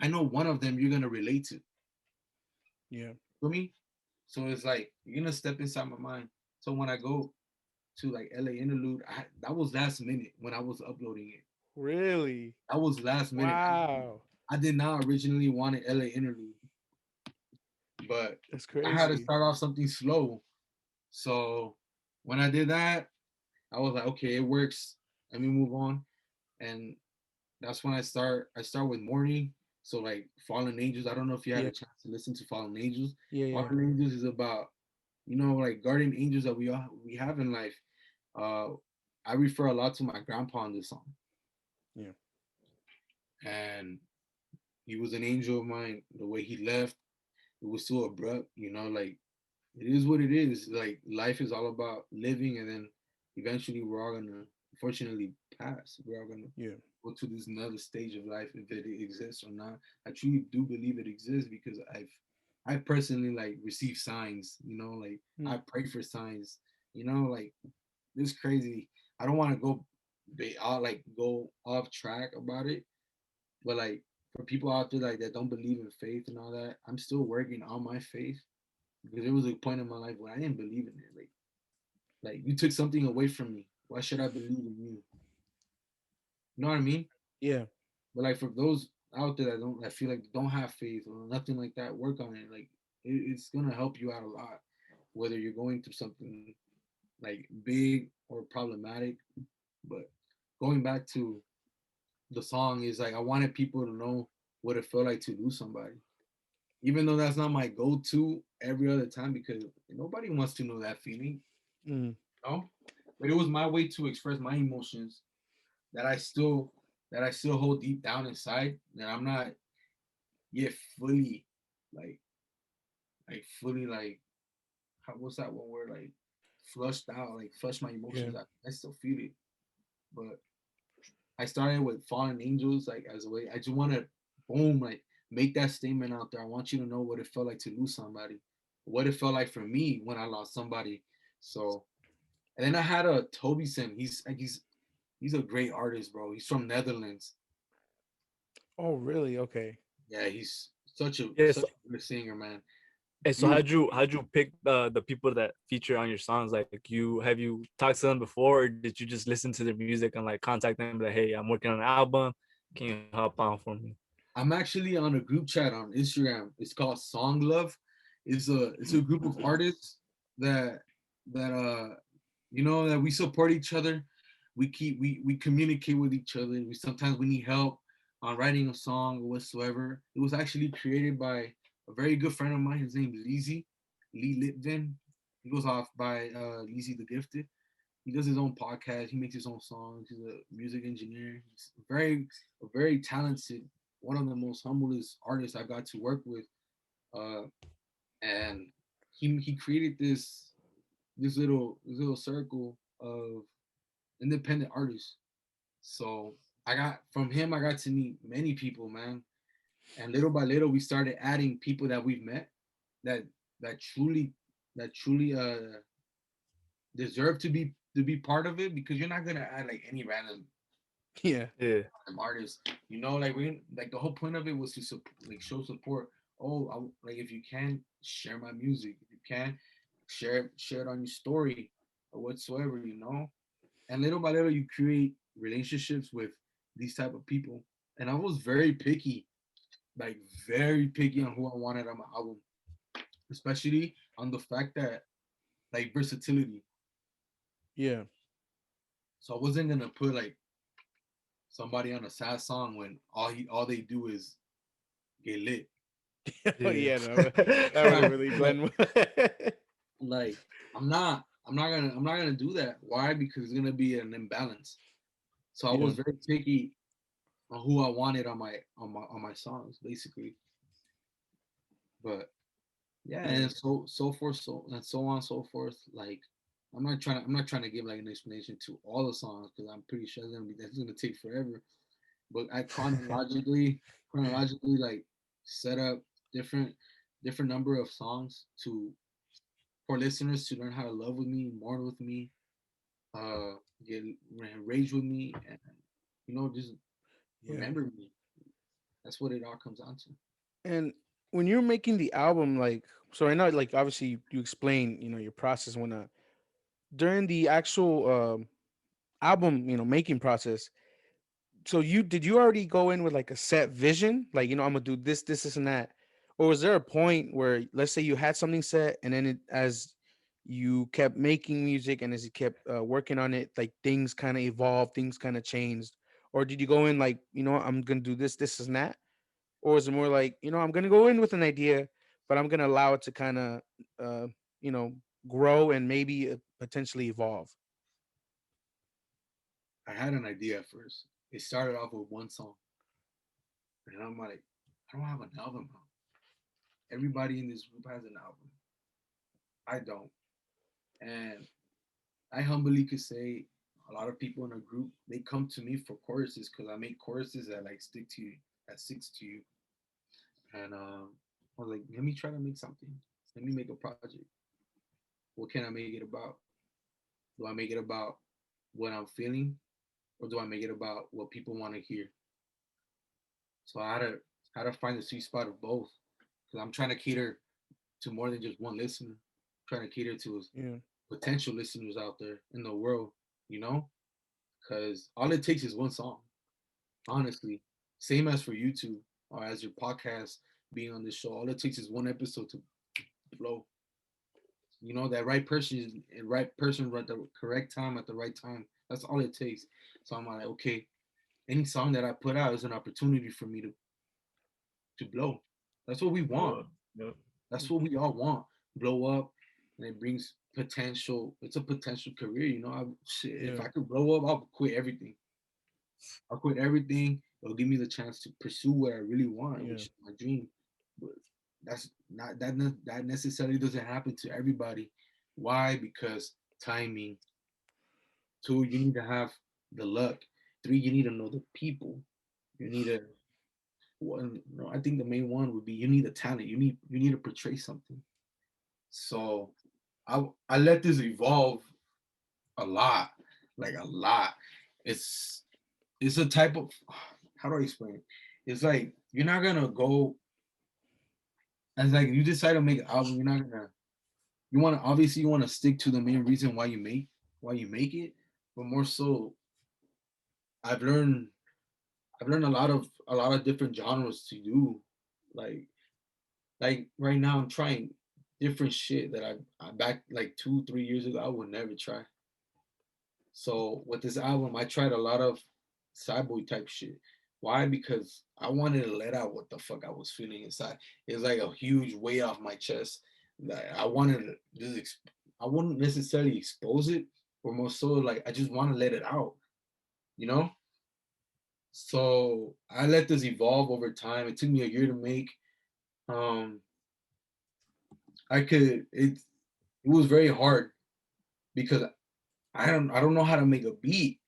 I know one of them you're gonna relate to. Yeah. For me, so it's like you're gonna step inside my mind. So when I go to like LA interlude, that was last minute when I was uploading it. Really? That was last minute. Wow. I did not originally want an LA interlude, but That's I had to crazy. start off something slow. So when I did that, I was like, okay, it works. Let me move on. And that's when I start with morning. So like Fallen Angels. I don't know if you had Yeah. a chance to listen to Fallen Angels. Yeah. Yeah. Fallen Angels is about, like guardian angels that we have in life. Uh I refer a lot to my grandpa on this song. Yeah. And he was an angel of mine. The way he left, it was so abrupt, like it is what it is. Like life is all about living, and then eventually we're all gonna unfortunately pass. We're all gonna Yeah. go to this another stage of life if it exists or not. I truly do believe it exists because I personally like receive signs, like Mm. I pray for signs, like this crazy. I don't want to go go off track about it, but like for people out there like that don't believe in faith and all that, I'm still working on my faith because there was a point in my life where I didn't believe in it. Like you took something away from me. Why should I believe in you? You know what I mean? Yeah. But like for those out there that don't, I feel like don't have faith or nothing like that, work on it. Like it's gonna help you out a lot, whether you're going through something like big or problematic. But going back to the song is like I wanted people to know what it felt like to lose somebody, even though that's not my go-to every other time because nobody wants to know that feeling, Mm. you know. But it was my way to express my emotions that I still hold deep down inside that I'm not yet fully like fully what's that one word like flushed out, like flush my Yeah. emotions out. I still feel it, but I started with Fallen Angels like as a way. I just want to boom like make that statement out there. I want you to know what it felt like to lose somebody, what it felt like for me when I lost somebody. So and then I had a Tobyson. He's a great artist, bro. He's from Netherlands. Oh, really? Okay. Yeah, he's such a Yes. good singer, man. And so Beautiful. how'd you pick the people that feature on your songs? Like you have you talked to them before, or did you just listen to their music and like contact them like, hey, I'm working on an album. Can you help out for me? I'm actually on a group chat on Instagram. It's called Song Love. It's a group of artists that that we support each other. We communicate with each other. We need help on writing a song or whatsoever. It was actually created by a very good friend of mine. His name is Lee Litvin. He goes off by Lizzy the Gifted. He does his own podcast. He makes his own songs. He's a music engineer. He's very talented. One of the most humblest artists I got to work with. Uh, and he created this little circle of independent artists. So I got from him. I got to meet many people, man. And little by little, we started adding people that we've met that that truly that truly deserve to be part of it because you're not gonna add like any Yeah. Yeah. artists. Like we like the whole point of it was to like show support. Oh, like if you can share my music, if you can share it on your story or whatsoever, And little by little, you create relationships with these type of people. And I was very picky, like very picky on who I wanted on my album, especially on the fact that like versatility. Yeah. So I wasn't gonna put like somebody on a sad song when all they do is get lit. Oh, Yeah. yeah. No, that wouldn't really like, blend well. like I'm not gonna do that. Why? Because it's gonna be an imbalance. So I Yeah. was very picky on who I wanted on my songs, basically. But yeah, Yeah. and so forth, so on, so forth. Like I'm not trying to give like an explanation to all the songs because I'm pretty sure that's gonna take forever. But I chronologically like set up different different number of songs to for listeners to learn how to love with me, mourn with me, uh, get rage with me, and just Yeah. remember me. That's what it all comes down to. And when you're making the album, like, so I know, like, obviously you explain, your process when during the actual album, making process. So did you already go in with like a set vision, like, I'm gonna do this, and that, or was there a point where, let's say, you had something set, and then as you kept making music and as you kept working on it, like things kind of evolved, things kind of changed, or did you go in like, I'm gonna do this, and that, or is it more like, I'm gonna go in with an idea, but I'm gonna allow it to kind of, uh, you know, grow and maybe potentially evolve? I had an idea at first. It started off with one song, and I'm like, I don't have an album out. Everybody in this group has an album. I don't, and I humbly could say a lot of people in a group, they come to me for choruses because I make choruses that like stick to you, that sticks to you. And I was like, let me try to make something. Let me make a project. What can I make it about? Do I make it about what I'm feeling, or do I make it about what people want to hear? So I had to find the sweet spot of both because I'm trying to cater to more than just one listener. I'm trying to cater to Yeah. potential listeners out there in the world, you know, because all it takes is one song. Honestly, same as for YouTube or as your podcast being on this show, all it takes is one episode to blow. You know, that right person at the correct time at the right time. That's all it takes. So I'm like, okay, any song that I put out is an opportunity for me to blow. That's what we want. Yep. That's what we all want. Blow up, and it brings potential. It's a potential career, you know. Shit, if Yeah. I could blow up, I'll quit everything. I'll quit everything. It'll give me the chance to pursue what I really want, Yeah. which is my dream. But that's not that that necessarily doesn't happen to everybody. Why? Because timing. Two, you need to have the luck. Three, you need to know the people. You need to one. No, I think the main one would be you need a talent. You need to portray something. So I let this evolve a lot, like a lot. It's it's a type of how do I explain it? It's like you're not gonna go as like you decide to make an album. You're not gonna you want to obviously you want to stick to the main reason why you make it, but more so I've learned I've learned a lot of different genres to do, like like right now I'm trying different shit that I back like 2 3 years ago I would never try. So with this album, I tried a lot of cyborg type shit. Why? Because I wanted to let out what the fuck I was feeling inside. It was like a huge weight off my chest. That I wanted to just. I wouldn't necessarily expose it, but more so like I just want to let it out. You know. So I let this evolve over time. It took me a year to make. Um, I could. It was very hard because I don't know how to make a beat.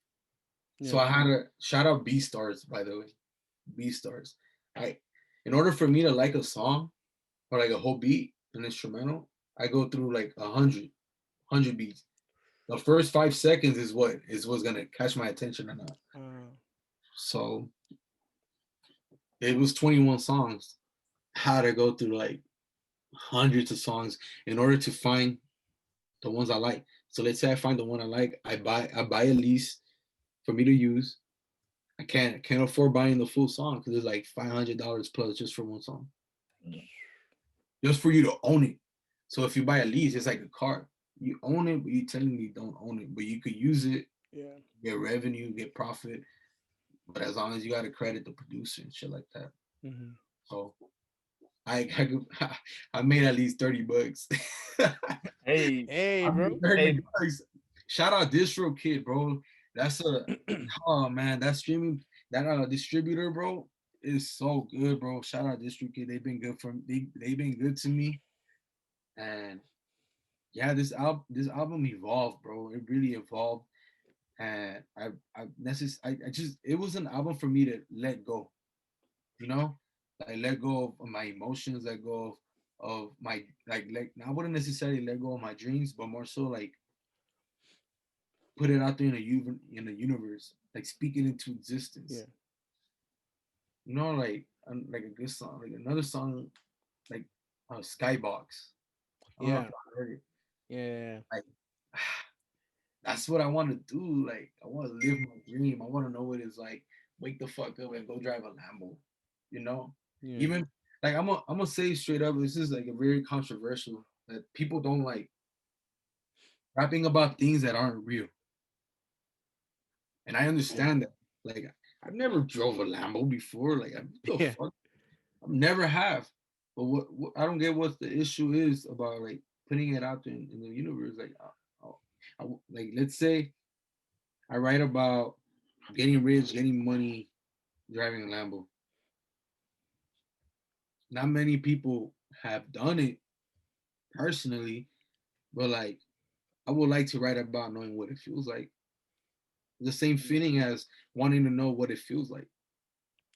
So Yeah. I had to shout out B stars by the way. B stars. I in order for me to like a song or like a whole beat, an instrumental, I go through like 100 beats. The first 5 seconds is what's gonna catch my attention or not. Uh, So it was 21 songs. Had to go through like hundreds of songs in order to find the ones I like. So let's say I find the one I like, I buy a lease for me to use. I can't afford buying the full song because it's like $500 plus just for one song. Just for you to own it. So if you buy a lease, it's like a car. You own it, but you technically don't own it. But you could use it, yeah. get revenue, get profit. But as long as you got to credit the producer and shit like that. Hmm. So I made at least $30. Hey, Hey, I bro. made 30 hey, bucks. Shout out Distro Kid, bro. That's a oh man, that streaming that distributor, bro, is so good, bro. Shout out Distro Kid. They've been good for me. They've been good to me. And yeah, this album evolved, bro. It really evolved, and I just it was an album for me to let go, you know, like let go of my emotions, let go of my like I wouldn't necessarily let go of my dreams, but more so like put it out there in the universe, like speak it into existence, Yeah. you know, like a good song, like another song, like Skybox. I don't know if Yeah. you heard it, Yeah. like. That's what I want to do. Like, I want to live my dream. I want to know what it's like. Wake the fuck up and go drive a Lambo. You know, Yeah. even like I'm gonna say straight up. This is like a very controversial that people don't like rapping about things that aren't real. And I understand that. Like, I've never drove a Lambo before. Like, what the Yeah. fuck? I never have. But what I don't get what the issue is about like putting it out there in the universe. Like, like let's say I write about getting rich, getting money, driving a Lambo. Not many people have done it personally, but like I would like to write about knowing what it feels like. The same feeling as wanting to know what it feels like.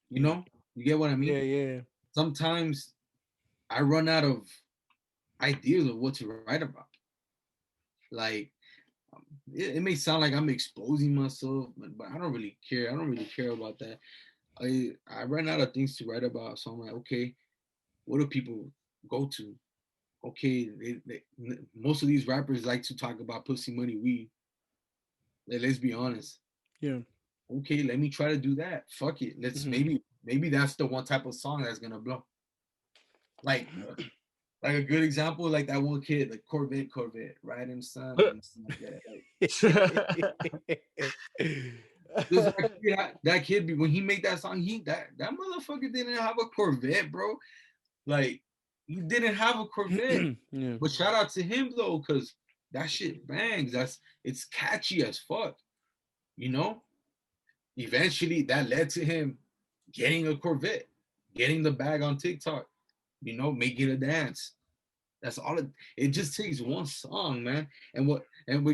You Yeah. know, you get what I mean? Yeah. Yeah. Sometimes I run out of ideas of what to write about. Like, um, it may sound like I'm exposing myself, but I don't really care. I don't really care about that. I ran out of things to write about, so I'm like, okay, what do people go to? Okay, most of these rappers like to talk about pussy, money, weed. Let's be honest. Yeah. Okay, let me try to do that. Fuck it. Let's Hmm. maybe that's the one type of song that's gonna blow. Like a good example, like that one kid, like Corvette, riding sun and stuff like that. Like there's that kid when he made that song, that motherfucker didn't have a Corvette, bro. Like he didn't have a Corvette. Yeah. But shout out to him though, cause that shit bangs. It's catchy as fuck. You know. Eventually, that led to him getting a Corvette, getting the bag on TikTok. You know, making a dance. That's all it just takes one song, man. And what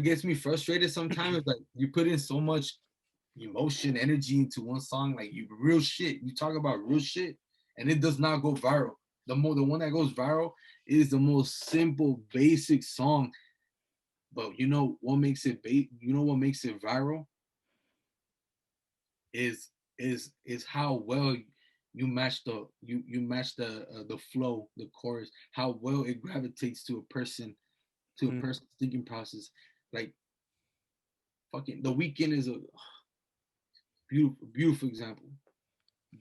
gets me frustrated sometimes is like you put in so much emotion, energy into one song, like you real shit. You talk about real shit, and it does not go viral. The one that goes viral is the most simple, basic song. But you know what makes it viral is how well you match the flow, the chorus, how well it gravitates to a Mm. person's thinking process. Like fucking The Weekend is a beautiful example.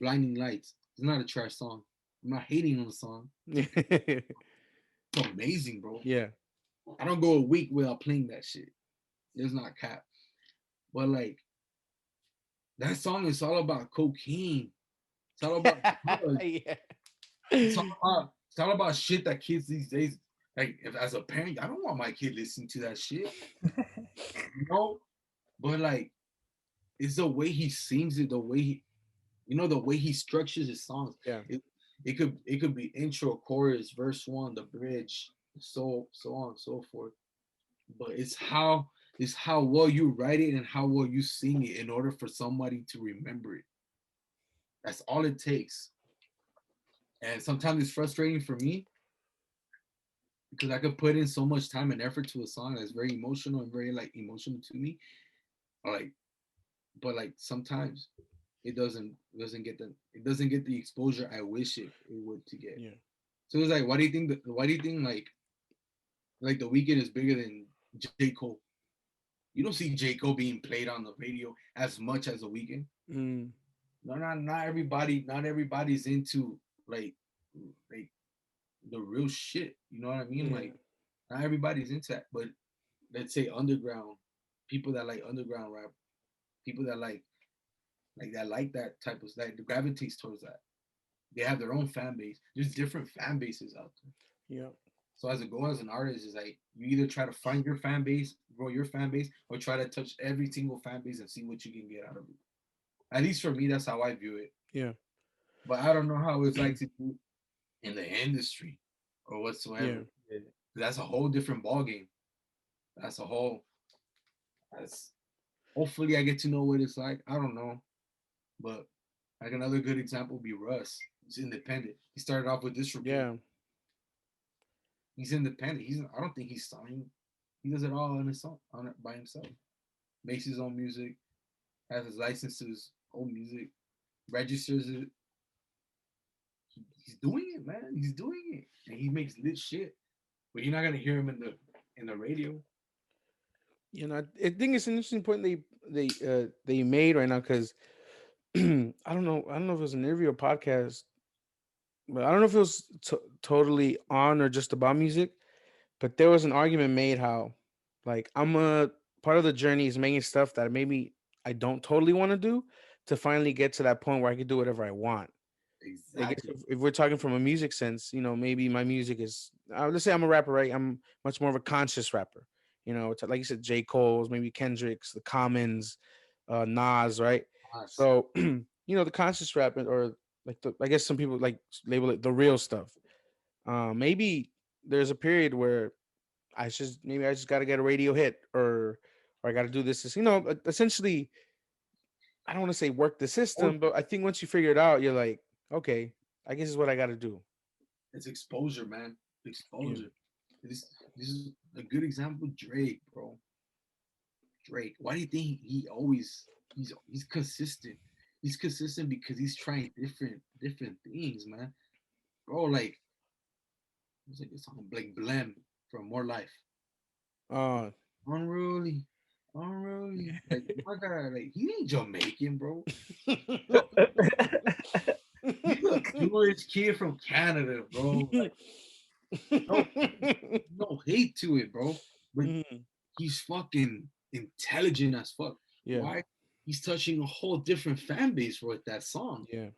Blinding Lights. It's not a trash song. I'm not hating on the song. It's amazing, bro. Yeah. I don't go a week without playing that shit. There's not cap. But like that song is all about cocaine. It's all about drugs. Yeah. It's all about shit that kids these days. Like if as a parent, I don't want my kid listening to that shit. You know? But like it's the way he sings it, the way the way he structures his songs. Yeah. It could be intro, chorus, verse one, the bridge, so on and so forth. But it's how well you write it and how well you sing it in order for somebody to remember it. That's all it takes. And sometimes it's frustrating for me because I could put in so much time and effort to a song that's very emotional and very like emotional to me. Like, but like sometimes it doesn't get the exposure I wish it would to get. Yeah. So it's like, why do you think like The Weeknd is bigger than J. Cole? You don't see J. Cole being played on the radio as much as The Weeknd. Mm. No, not everybody's into like the real shit. You know what I mean? Yeah. Like not everybody's into that. But let's say underground people that like underground rap, people that like that type of like gravitates towards that. They have their own fan base. There's different fan bases out there. Yeah. So as a goal as an artist is like you either try to find your fan base, grow your fan base, or try to touch every single fan base and see what you can get out of it. At least for me, that's how I view it. Yeah. But I don't know how it's like to do in the industry or Yeah. whatsoever. That's a whole different ball game. That's a whole. That's hopefully I get to know what it's like. I don't know, but like another good example would be Russ. He's independent. He started off with disrepute. Yeah. He's independent. I don't think he's signed. He does it all on his own, on it by himself. Makes his own music, has his license to his own music, registers it. He's doing it, man. He's doing it, and he makes lit shit. But you're not gonna hear him in the radio. I think it's an interesting point they made right now because I don't know. I don't know if it was an interview or podcast, but I don't know if it was totally on or just about music. But there was an argument made how, like, I'm a part of the journey is making stuff that maybe I don't totally want to do to finally get to that point where I can do whatever I want. I guess Exactly. if we're talking from a music sense, maybe my music is, let's say I'm a rapper, right? I'm much more of a conscious rapper. It's like you said, J. Cole's, maybe Kendrick's, the Commons, Nas, right? Us. So, the conscious rap or like I guess some people like label it the real stuff. Maybe there's a period where I just got to get a radio hit, or or I got to do this. Essentially, I don't want to say work the system, but I think once you figure it out, you're like, okay, I guess is what I got to do. It's exposure, man. Yeah. Exposure. This is a good example. Drake, bro. Drake. Why do you think he's consistent? He's consistent because he's trying different things, man. Bro, like what's like a song like Blem from More Life. Uh, Unruly. Unruly. Like my guy, like he ain't Jamaican, bro. Look, he's a Jewish kid from Canada, bro. Like no, no hate to it, bro. But Mhm. he's fucking intelligent as fuck. Yeah, Why? He's touching a whole different fan base with that song. yeah,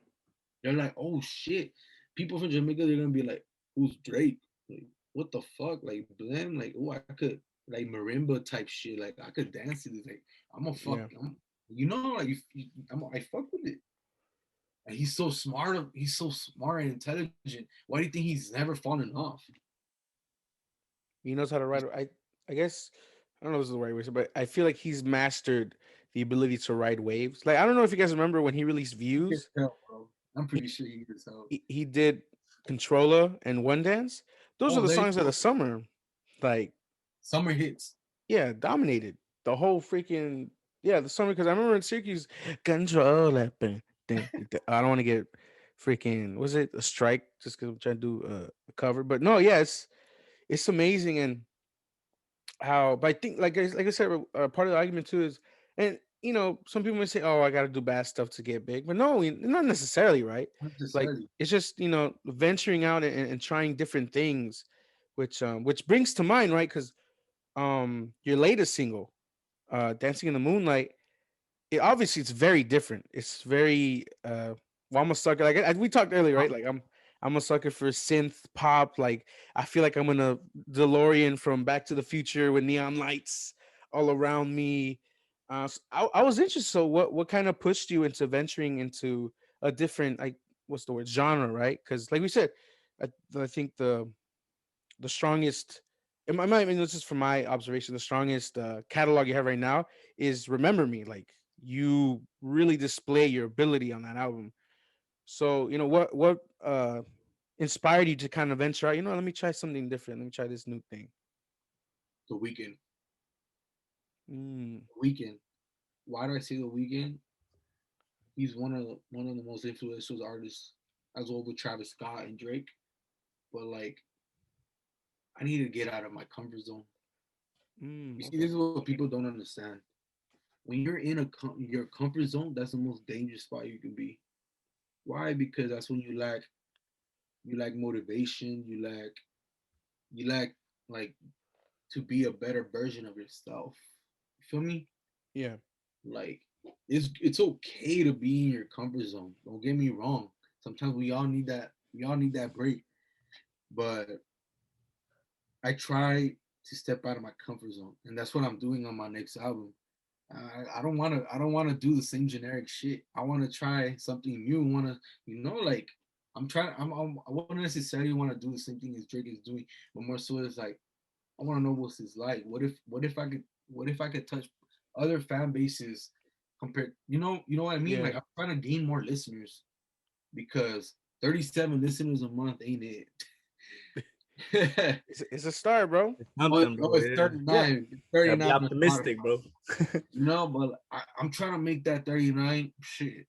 They're like, oh shit. People from Jamaica, they're gonna be like, who's Drake? Like, what the fuck? Like Blem, like, oh, I could like marimba type shit. Like I could dance to this. Like I'm a fuck. yeah. You know, like I fuck with it. And he's so smart. He's so smart and intelligent. Why do you think he's never fallen off? He knows how to ride. I guess I don't know if this is the right way, but I feel like he's mastered the ability to ride waves. Like I don't know if you guys remember when he released He can Views. tell, bro. I'm He pretty sure he can tell. he did Controller and One Dance. Those are Oh, the there you songs of the go. summer. Like Summer hits. yeah, dominated the whole freaking yeah the summer. Because I remember in Syracuse, Controller. I don't want to get freaking was it a strike just because I'm trying to do a cover, but no, yeah, it's amazing and how. But I think like I said, part of the argument too is, and some people may say, "Oh, I got to do bad stuff to get big," but no, not necessarily, right? Not Like necessarily. it's just venturing out and trying different things, which brings to mind, right? Because your latest single, "Dancing in the Moonlight," obviously it's very different. It's very well, I'm a sucker. Like we talked earlier, right? Like I'm a sucker for synth pop. Like I feel like I'm in a DeLorean from Back to the Future with neon lights all around me. I was interested. So what kind of pushed you into venturing into a different like what's the word genre, right? Because like we said, I think the strongest in my mind, I mean, this is from my observation, the strongest catalog you have right now is Remember Me. Like you really display your ability on that album. So, what inspired you to kind of venture out, let me try something different. Let me try this new thing. The weekend. Mm, Weekend. Why do I say the weekend? He's one of the most influential artists, as well with Travis Scott and Drake. But like, I need to get out of my comfort zone. You see, okay. this is what people don't understand. When you're in your comfort zone, that's the most dangerous spot you can be. Why? Because that's when you lack motivation. You lack like to be a better version of yourself. You feel me? Yeah. Like it's okay to be in your comfort zone. Don't get me wrong. Sometimes we all need that. We all need that break. But I try to step out of my comfort zone, and that's what I'm doing on my next album. I don't want to. I don't want to do the same generic shit. I want to try something new. Want to, like I'm trying. I won't necessarily want to do the same thing as Drake is doing, but more so it's like I want to know what's his like. What if I could touch other fan bases compared? You know what I mean? Yeah. Like I'm trying to gain more listeners because 37 listeners a month ain't it. It's a start, bro. It's Oh, something, bro. it's Yeah. 39. It's Gotta be 39 on optimistic, Spotify. bro. But I'm trying to make that 39 shit.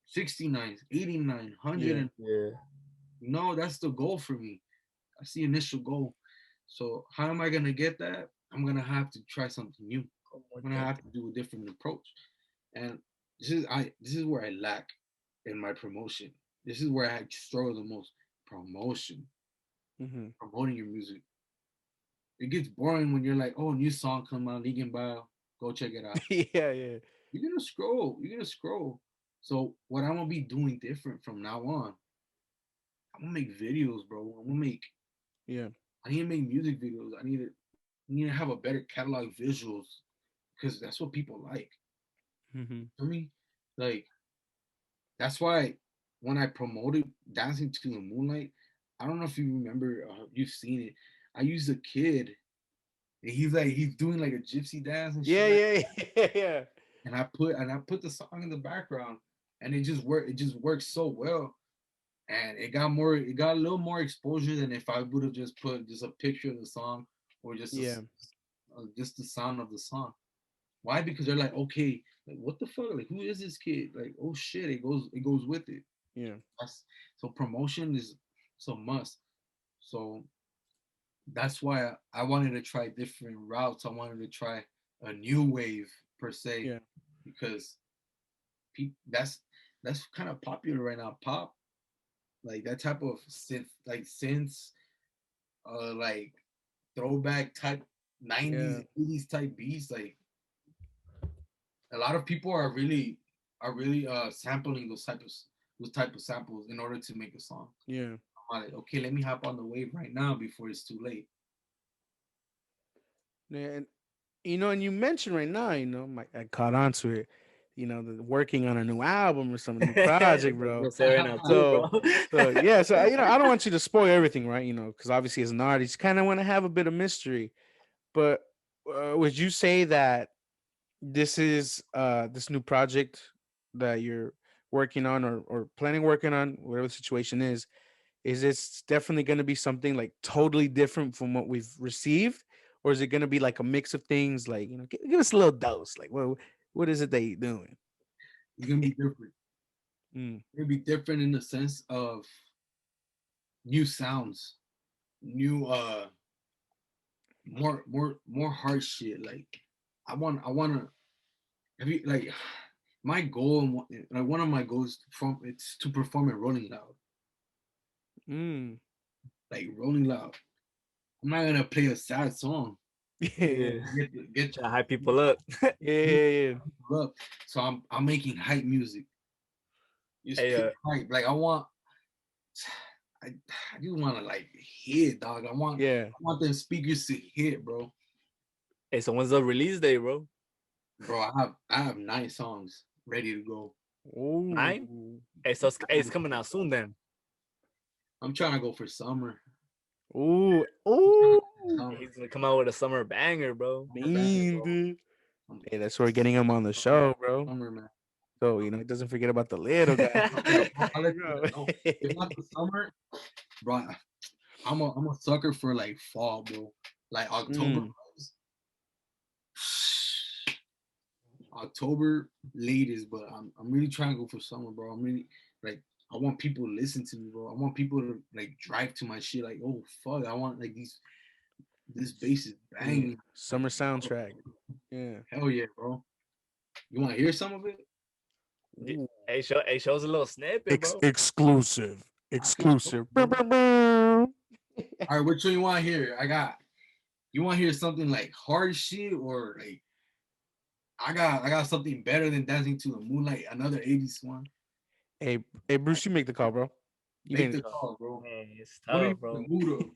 69, 89, 100. Yeah. And Yeah. that's the goal for me. That's the initial goal. So how am I gonna get that? I'm gonna have to try something new. I'm gonna have to do a different approach. And this is where I lack in my promotion. This is where I struggle the most. Promotion. Mm-hmm. Promoting your music. It gets boring when you're like, oh, new song come out, League and Bio, go check it out. Yeah, yeah, You're gonna scroll. You're gonna scroll. So what I'm gonna be doing different from now on, I'm gonna make videos, bro. yeah. I need to make music videos. I need to have a better catalog visuals because that's what people like. Mm-hmm. For me, like that's why when I promoted Dancing to the Moonlight, I don't know if you remember, you've seen it. I used a kid and he's doing like a gypsy dance and Yeah, shit. yeah. And I put the song in the background, and it just works so well. And it got a little more exposure than if I would have just put just a picture of the song or Yeah. just the sound of the song. Why? Because they're like, okay, like what the fuck? Like who is this kid? Like, oh shit, it goes with it. Yeah. So promotion is a must. So that's why I wanted to try different routes. I wanted to try a new wave per se, Yeah. because that's kind of popular right now. Pop, like that type of synths, like throwback type Yeah. 90s, 80s type beats. Like a lot of people are really sampling those type of samples in order to make a song. Yeah. I'm like, okay, let me hop on the wave right now before it's too late. And and you mentioned right now, I caught on to it. Working on a new album or some new project, bro. We'll say right now too, So, bro. yeah. So I don't want you to spoil everything, right? Because obviously as an artist, you kind of want to have a bit of mystery. But would you say that this is this new project that you're working on or planning working on, whatever the situation is this definitely going to be something like totally different from what we've received, or is it going to be like a mix of things? Like, give us a little dose. Like, what is it that you're doing? It's gonna be different. Mm, It'll be different in the sense of new sounds, new more hard shit. Like I wanna have you like my goal like one of my goals from it's to perform at Rolling Loud. mm. Like Rolling Loud. I'm not gonna play a sad song. Yeah, Yeah, Get trying to hype people up. yeah, yeah, up. So I'm making hype music. Just Hey, pure hype. Like I, I just want to like hit, dog. yeah. I want them speakers to hit, bro. hey, so when's the release day, bro? Bro, I have 9 songs ready to go. Nine? Oh, Hey, so it's coming out soon then. I'm trying to go for summer. oh, oh. Summer, He's gonna come out with a summer banger, bro. Mean, bro. dude. Hey, that's why we're getting him on the show, bro. Summer, man. So he doesn't forget about the little guy. I'll let you know. If not the summer, bro, I'm a sucker for like fall, bro. Like October, Mm, October latest, but I'm really trying to go for summer, bro. I'm really like I want people to listen to me, bro. I want people to like drive to my shit, like, oh fuck, I want like this bass is yeah. banging. Summer soundtrack. Yeah. Hell yeah, bro. You want to hear some of it? Ooh. Show us a little snippet, bro. Exclusive. I can show Exclusive. you, bro. All right, which one you want to hear? You want to hear something like hard shit or like I got something better than Dancing to the Moonlight, another 80s one. Hey, Bruce, you make the call, bro. You Make make the the call. call, bro. Man, it's What are you tough, bro. in the mood of?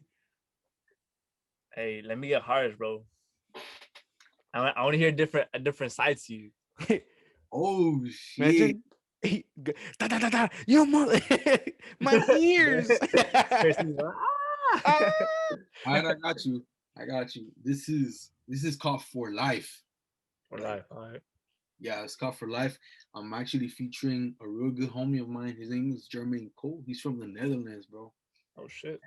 Hey, let me get harsh, bro. I want to hear a different side to you. Oh shit! Imagine. Da, da, da, da. You mother. My ears. Person, Ah. All right, I got you. This is called For Life. For life, all right. Yeah, it's called For Life. I'm actually featuring a real good homie of mine. His name is Jermaine Cole. He's from the Netherlands, bro. Oh shit.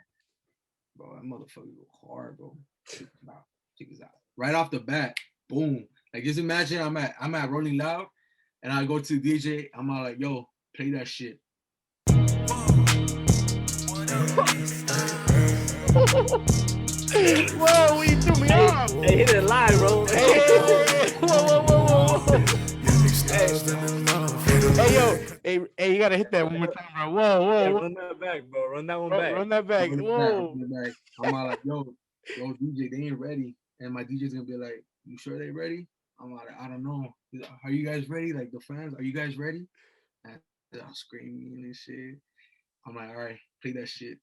Bro, that motherfucker go hard, bro. Check this out. Check this out. Right off the bat, boom. Like just imagine I'm at Rolling Loud and I go to the DJ, I'm all like, yo, play that shit. Whoa, you threw me off. Hey, hit it live, bro. Hey, whoa. Hey, yo. Hey, you gotta hit that one more time, bro. Whoa. Yeah, run that back, bro. Run that one back. Run that back. Whoa. I'm all like, yo, DJ, they ain't ready. And my DJ's gonna be like, you sure they ready? I'm like, I don't know. Are you guys ready? Like the fans, are you guys ready? And I'm screaming and shit. I'm like, all right, play that shit.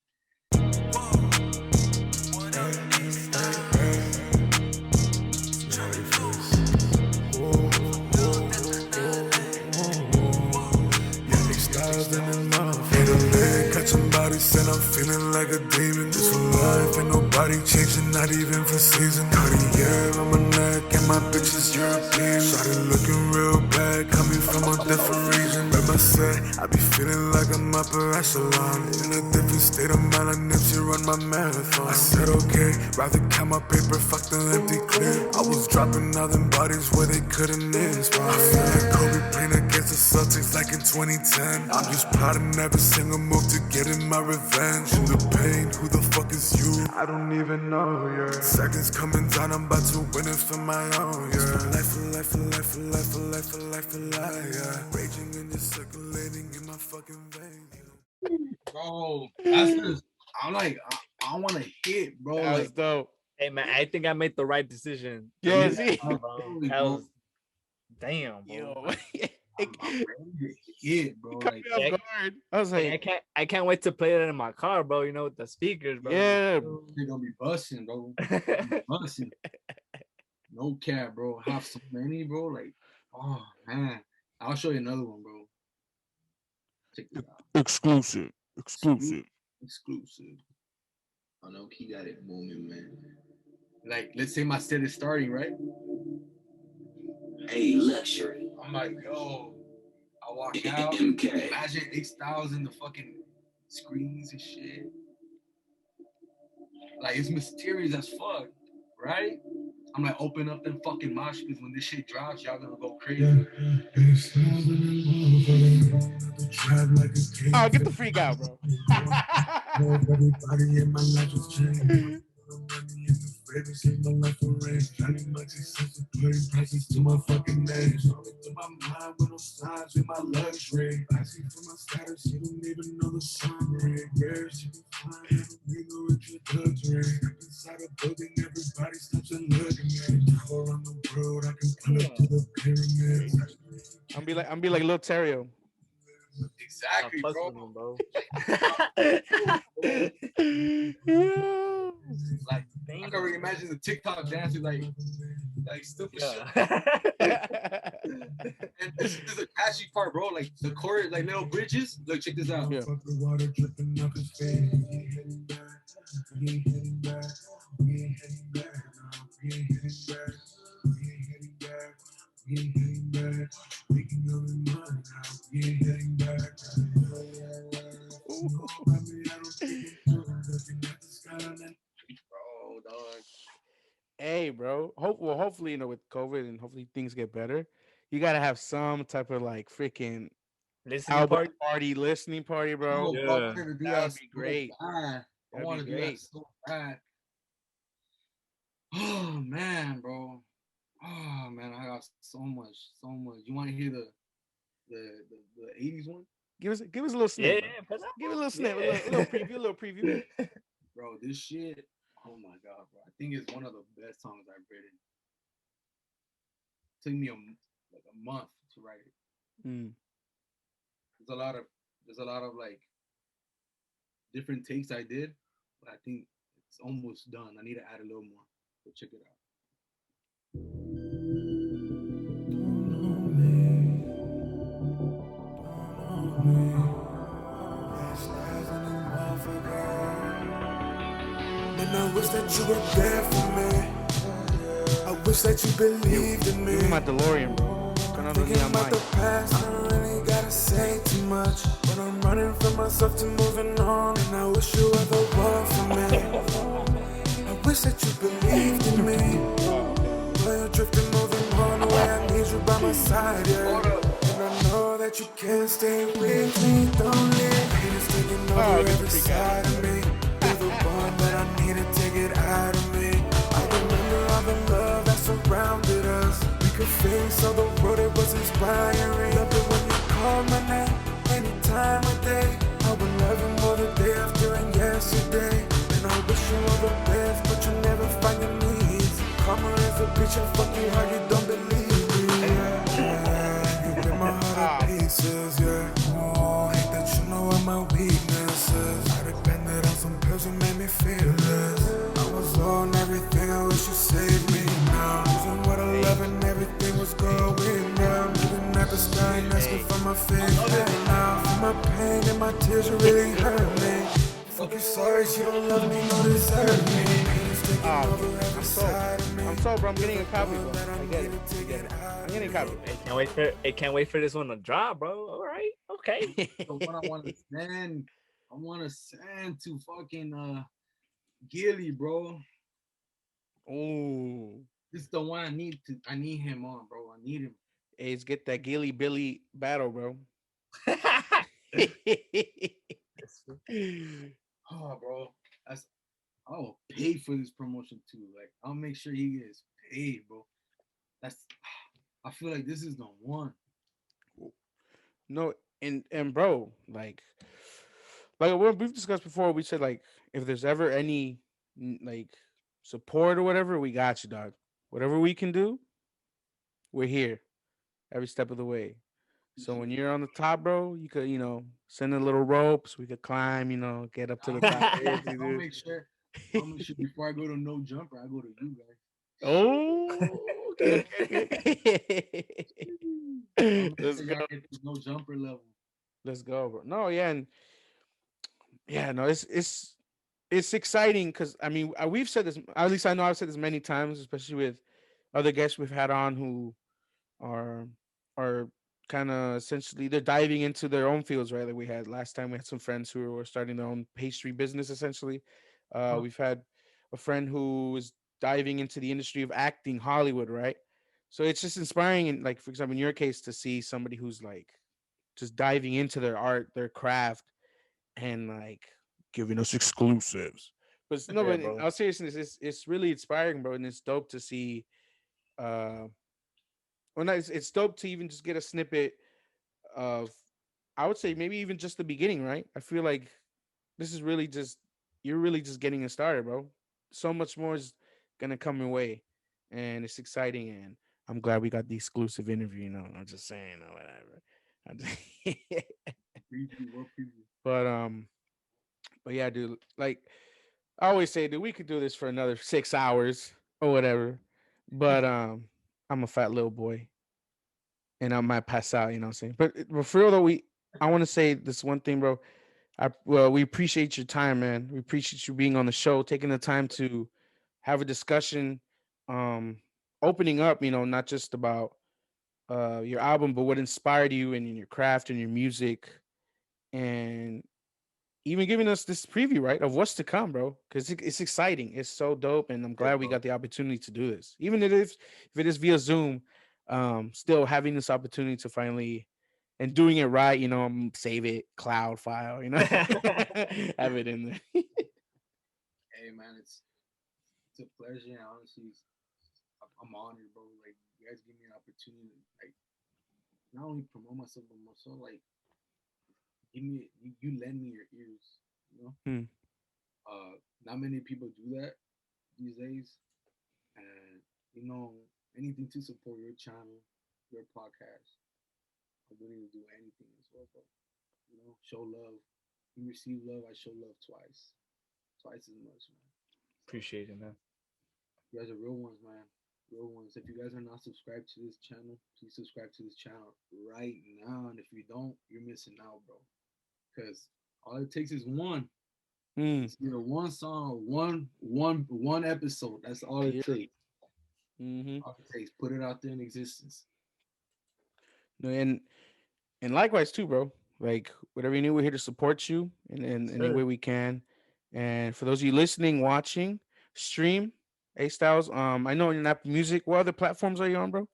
Catching bodies and I'm feeling like a demon. This for life, ain't nobody changing not even for season. Cartier on my neck and my bitch is European. Started looking real bad, coming from a different region. Remember said, I be feeling like I'm upper echelon. In a different state of mind, like Nipsey run my marathon. I said okay, rather count my paper, fuck the empty clip. I was dropping all them bodies where they couldn't inspire. I feel like Kobe playing against the Celtics like in 2010. I'm just plotting every single move to get in my revenge. In the pain, who the fuck is you? I don't even know, yeah. Seconds coming down, I'm about to win it for my own, yeah. For life, for life, for life, for life, for life, for life, for life, yeah. Raging and just circulating in my fucking veins. Bro, that's just, I'm like, I want to hit, bro. That was Like, dope. Hey man, I think I made the right decision. Yeah, see? Bro. That was damn, bro. Yo, I'm ready to hit, bro. it caught Like, me off guard. I was Hey, like, I can't wait to play it in my car, bro. You know, with the speakers, bro. yeah, they're gonna be busting, bro. Busting. No cap, bro. I have so many, bro. Like, oh man, I'll show you another one, bro. Check this out. exclusive. Exclusive. I know he got it booming, man. Like, let's say my set is starting, right? Hey, luxury. I'm like, yo, I walk out. MK. Imagine 8,000 the fucking screens and shit. Like, it's mysterious as fuck, right? I'm like, open up them fucking mosh pits when this shit drops, y'all gonna go crazy. Oh, get the freak out, bro. Everybody in my life is changing. Baby, save my life for rain. Johnny Maxie says to play prices to my fucking name. Something to my mind with no signs in my luxury. I see from my status, you don't even know the summary. Yeah, she be fine, I don't need no introductory. Step inside a building, everybody stops and look at me. Travel around the world, I can pull up to the pyramids. I'm be like Lil Terrio. Exactly, I'm bro. him, bro. Like, I can really imagine the TikTok dancing, like stupid shit. And this is the catchy part, bro. Like the chorus, like little bridges. Look, check this out. Yeah. Fuck the water dripping up his face. We ain't heading back. We ain't heading back. We ain't heading back. No, we ain't heading back. We ain't heading back. We ain't heading back. Making all the money now. We ain't heading back. Bro, dog. Hey, bro. Hopefully, with COVID and hopefully things get better. You gotta have some type of like freaking Listening album party. listening party, bro. Oh, Yeah. bro, I wanted to do That would be so great. bad. I That'd want to be do that great. so bad. Oh man, bro. Oh man, I got so much. You want to hear the 80s one? Give us a little Yeah, snip. Bro. Give it a little snip, Yeah. a little preview. Bro, this shit. Oh my god, bro. I think it's one of the best songs I've written. Took me a month to write it. Mm. There's a lot of like different takes I did, but I think it's almost done. I need to add a little more. So check it out. And I wish that you were there for me. I wish that you believed in me. Give me my DeLorean, bro. Turn on the Thinking neon about the light. past, I don't really gotta say too much. But I'm running from myself to moving on. And I wish you were the one for me. I wish that you believed in me. While you're drifting, moving on the way I need you by my side, yeah. And I know that you can't stay with me, don't leave. Pain is taking over every side of me. You're the one that I need to take it out of me. I remember all the love that surrounded us. We could face all the road, it was inspiring. Love it when you call my name, any time of day. I would love you more the day after and yesterday. And I wish you all the best, but you never find your needs. Karma is a bitch, I fuck you how you don't believe me. Yeah. You rip my heart to pieces, yeah. Oh, hate that you know all my weaknesses. I depended on some pills that made me feel this. I was on everything, I wish you saved me now. Losing what I love and everything was going down. Looking at the sky and asking for my face now. For my pain and my tears, you really hurt me. Fuck you, sorry, she don't love me, no deserve me. Pain is taking Oh, over every I'm sold. side of me. I'm sold, bro. I'm You're getting a the copy, one bro. that I I get it. needed to I get get it. out I'm of getting a copy. me. Can't wait for this one to drop, bro. All right, okay. The one I want to send. I want to send to fucking Gilly, bro. Ooh. This is the one I need to. I need him on, bro. I need him. Hey, let's get that Gilly Billy battle, bro. Oh, bro. That's. I'll pay for this promotion too. Like I'll make sure he gets paid, bro. That's. I feel like this is the one. No, and bro, like what we've discussed before, we said like if there's ever any like support or whatever, we got you, dog. Whatever we can do, we're here every step of the way. So when you're on the top, bro, you could, send a little ropes. We could climb, get up to the top. I'll make sure. I'll make sure before I go to no jumper, I go to you guys. Oh, okay, okay, I'll okay. make Let's sure go. y'all get to no jumper level. Let's go, bro. No, yeah, and yeah, no, it's exciting because I mean we've said this. At least I know I've said this many times, especially with other guests we've had on who are are kind of essentially they're diving into their own fields, right? Like we had last time, we had some friends who were starting their own pastry business. Essentially, Huh. we've had a friend who is diving into the industry of acting, Hollywood, right? So it's just inspiring, and like for example, in your case, to see somebody who's like just diving into their art, their craft, and like giving us exclusives. But no, Yeah, but in bro. all seriousness, it's really inspiring, bro, and it's dope to see. Uh, well, no, it's dope to even just get a snippet of, I would say maybe even just the beginning, right? I feel like this is really just you're really just getting it started, bro. So much more is gonna come your way, and it's exciting. And I'm glad we got the exclusive interview. I'm just saying, or whatever. I'm just- Preview, what preview? but but yeah, dude. Like I always say, dude, we could do this for another 6 hours or whatever. But I'm a fat little boy, and I might pass out. You know what I'm saying? But for real though, I want to say this one thing, bro. We appreciate your time, man. We appreciate you being on the show, taking the time to have a discussion, um, opening up. Not just about your album, but what inspired you and in your craft and your music, and even giving us this preview, right, of what's to come, bro. Because it's exciting. It's so dope, and I'm Yeah, glad we bro. got the opportunity to do this, even if it is via Zoom. Still having this opportunity to finally and doing it right, save it, cloud file, have it in there. Hey, man, it's a pleasure. And honestly, I'm honored, bro. Like you guys give me an opportunity, to, like not only promote myself, but also like give me you lend me your ears. You know, Hmm. not many people do that these days, and you know anything to support your channel, your podcast. I'm willing to do anything as well, bro. You know, show love. You receive love, I show love twice, twice as much, man. So Appreciate it, man. you guys are real ones, man. Real ones. If you guys are not subscribed to this channel, please subscribe to this channel right now. And if you don't, you're missing out, bro. Because all it takes is one. Hmm. It's either one song or one episode. That's all it Yeah. takes. Mm-hmm. All it takes. Put it out there in existence. No, and likewise too, bro. Like whatever you need, we're here to support you in any way Sure. we can. And for those of you listening, watching, stream, A Styles. I know in Apple Music. What other platforms are you on, bro?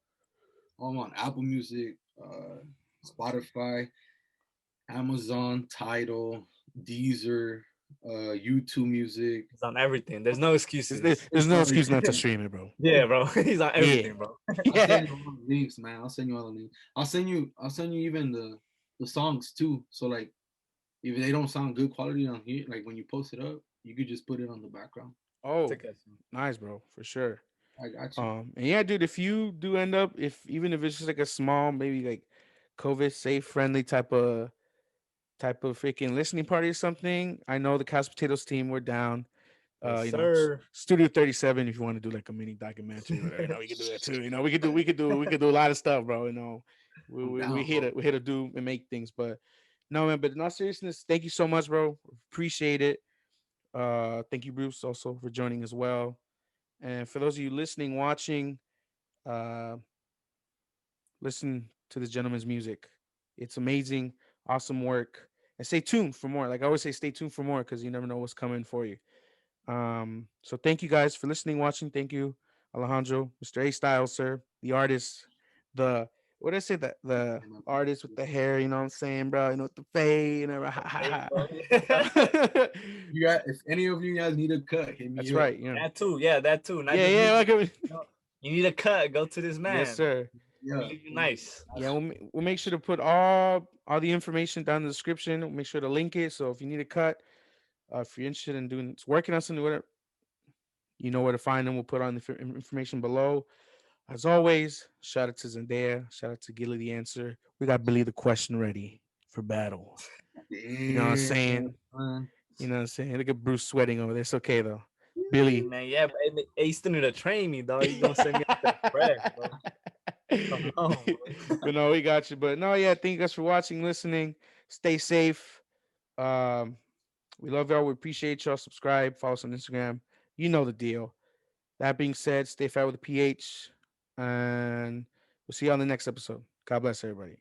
I'm on Apple Music, Spotify, Amazon, Tidal, Deezer, YouTube Music. He's on everything. There's no excuses. There's no excuse not to stream it, bro. Yeah, bro. He's on Yeah. everything, bro. I'll Yeah. send you all the links, man. I'll send you all the links. I'll send you even the songs too. So like if they don't sound good quality on here, like when you post it up, you could just put it on the background. Oh, Take us. nice, bro, for sure. I got you. And yeah, dude, if you do end up, if even if it's just like a small, maybe like COVID safe friendly type of freaking listening party or something, I know the Couch Potatoes team, we're down. Yes, S- sir. Studio 37, if you want to do like a mini documentary, whatever, we could do that too. We could do a lot of stuff, bro. We I'm we, we down, here bro. to do and make things, but no, man. But in all seriousness, thank you so much, bro. Appreciate it. Thank you, Bruce, also for joining as well. And for those of you listening, watching, uh, listen to this gentleman's music. It's amazing, awesome work. And stay tuned for more. Like I always say, stay tuned for more because you never know what's coming for you. So thank you guys for listening, watching. Thank you, Alejandro, Mr. A Styles, sir, the artist, the what did I say, the artist with the hair, you know what I'm saying, bro? You know, with the fade, you know, Hey, bro. You got if any of you guys need a cut, hit that's me up. right. You know, That too. Yeah, that too. Not yeah, just yeah. music. Like, I mean, No, you need a cut. Go to this yes, man. sir. He'll Yeah. leave you nice. Yeah, we'll make sure to put all the information down in the description. We'll make sure to link it. So if you need a cut, if you're interested in doing working on something, whatever, you know where to find them. We'll put on the information below. As always, shout out to Zendaya. Shout out to Gilly the answer. We got Billy the question ready for battle. You know what I'm Damn, saying? man. You know what I'm saying? Look at Bruce sweating over there. It's okay though. Hey, Billy. man, yeah, but hey, you still need to train me, dog. You gonna send me out there fresh, bro. Come on, bro. But no, we got you. But no, yeah, thank you guys for watching, listening. Stay safe. Um, we love y'all. We appreciate y'all. Subscribe, follow us on Instagram. You know the deal. That being said, stay fat with a PH, and we'll see you on the next episode. God bless everybody.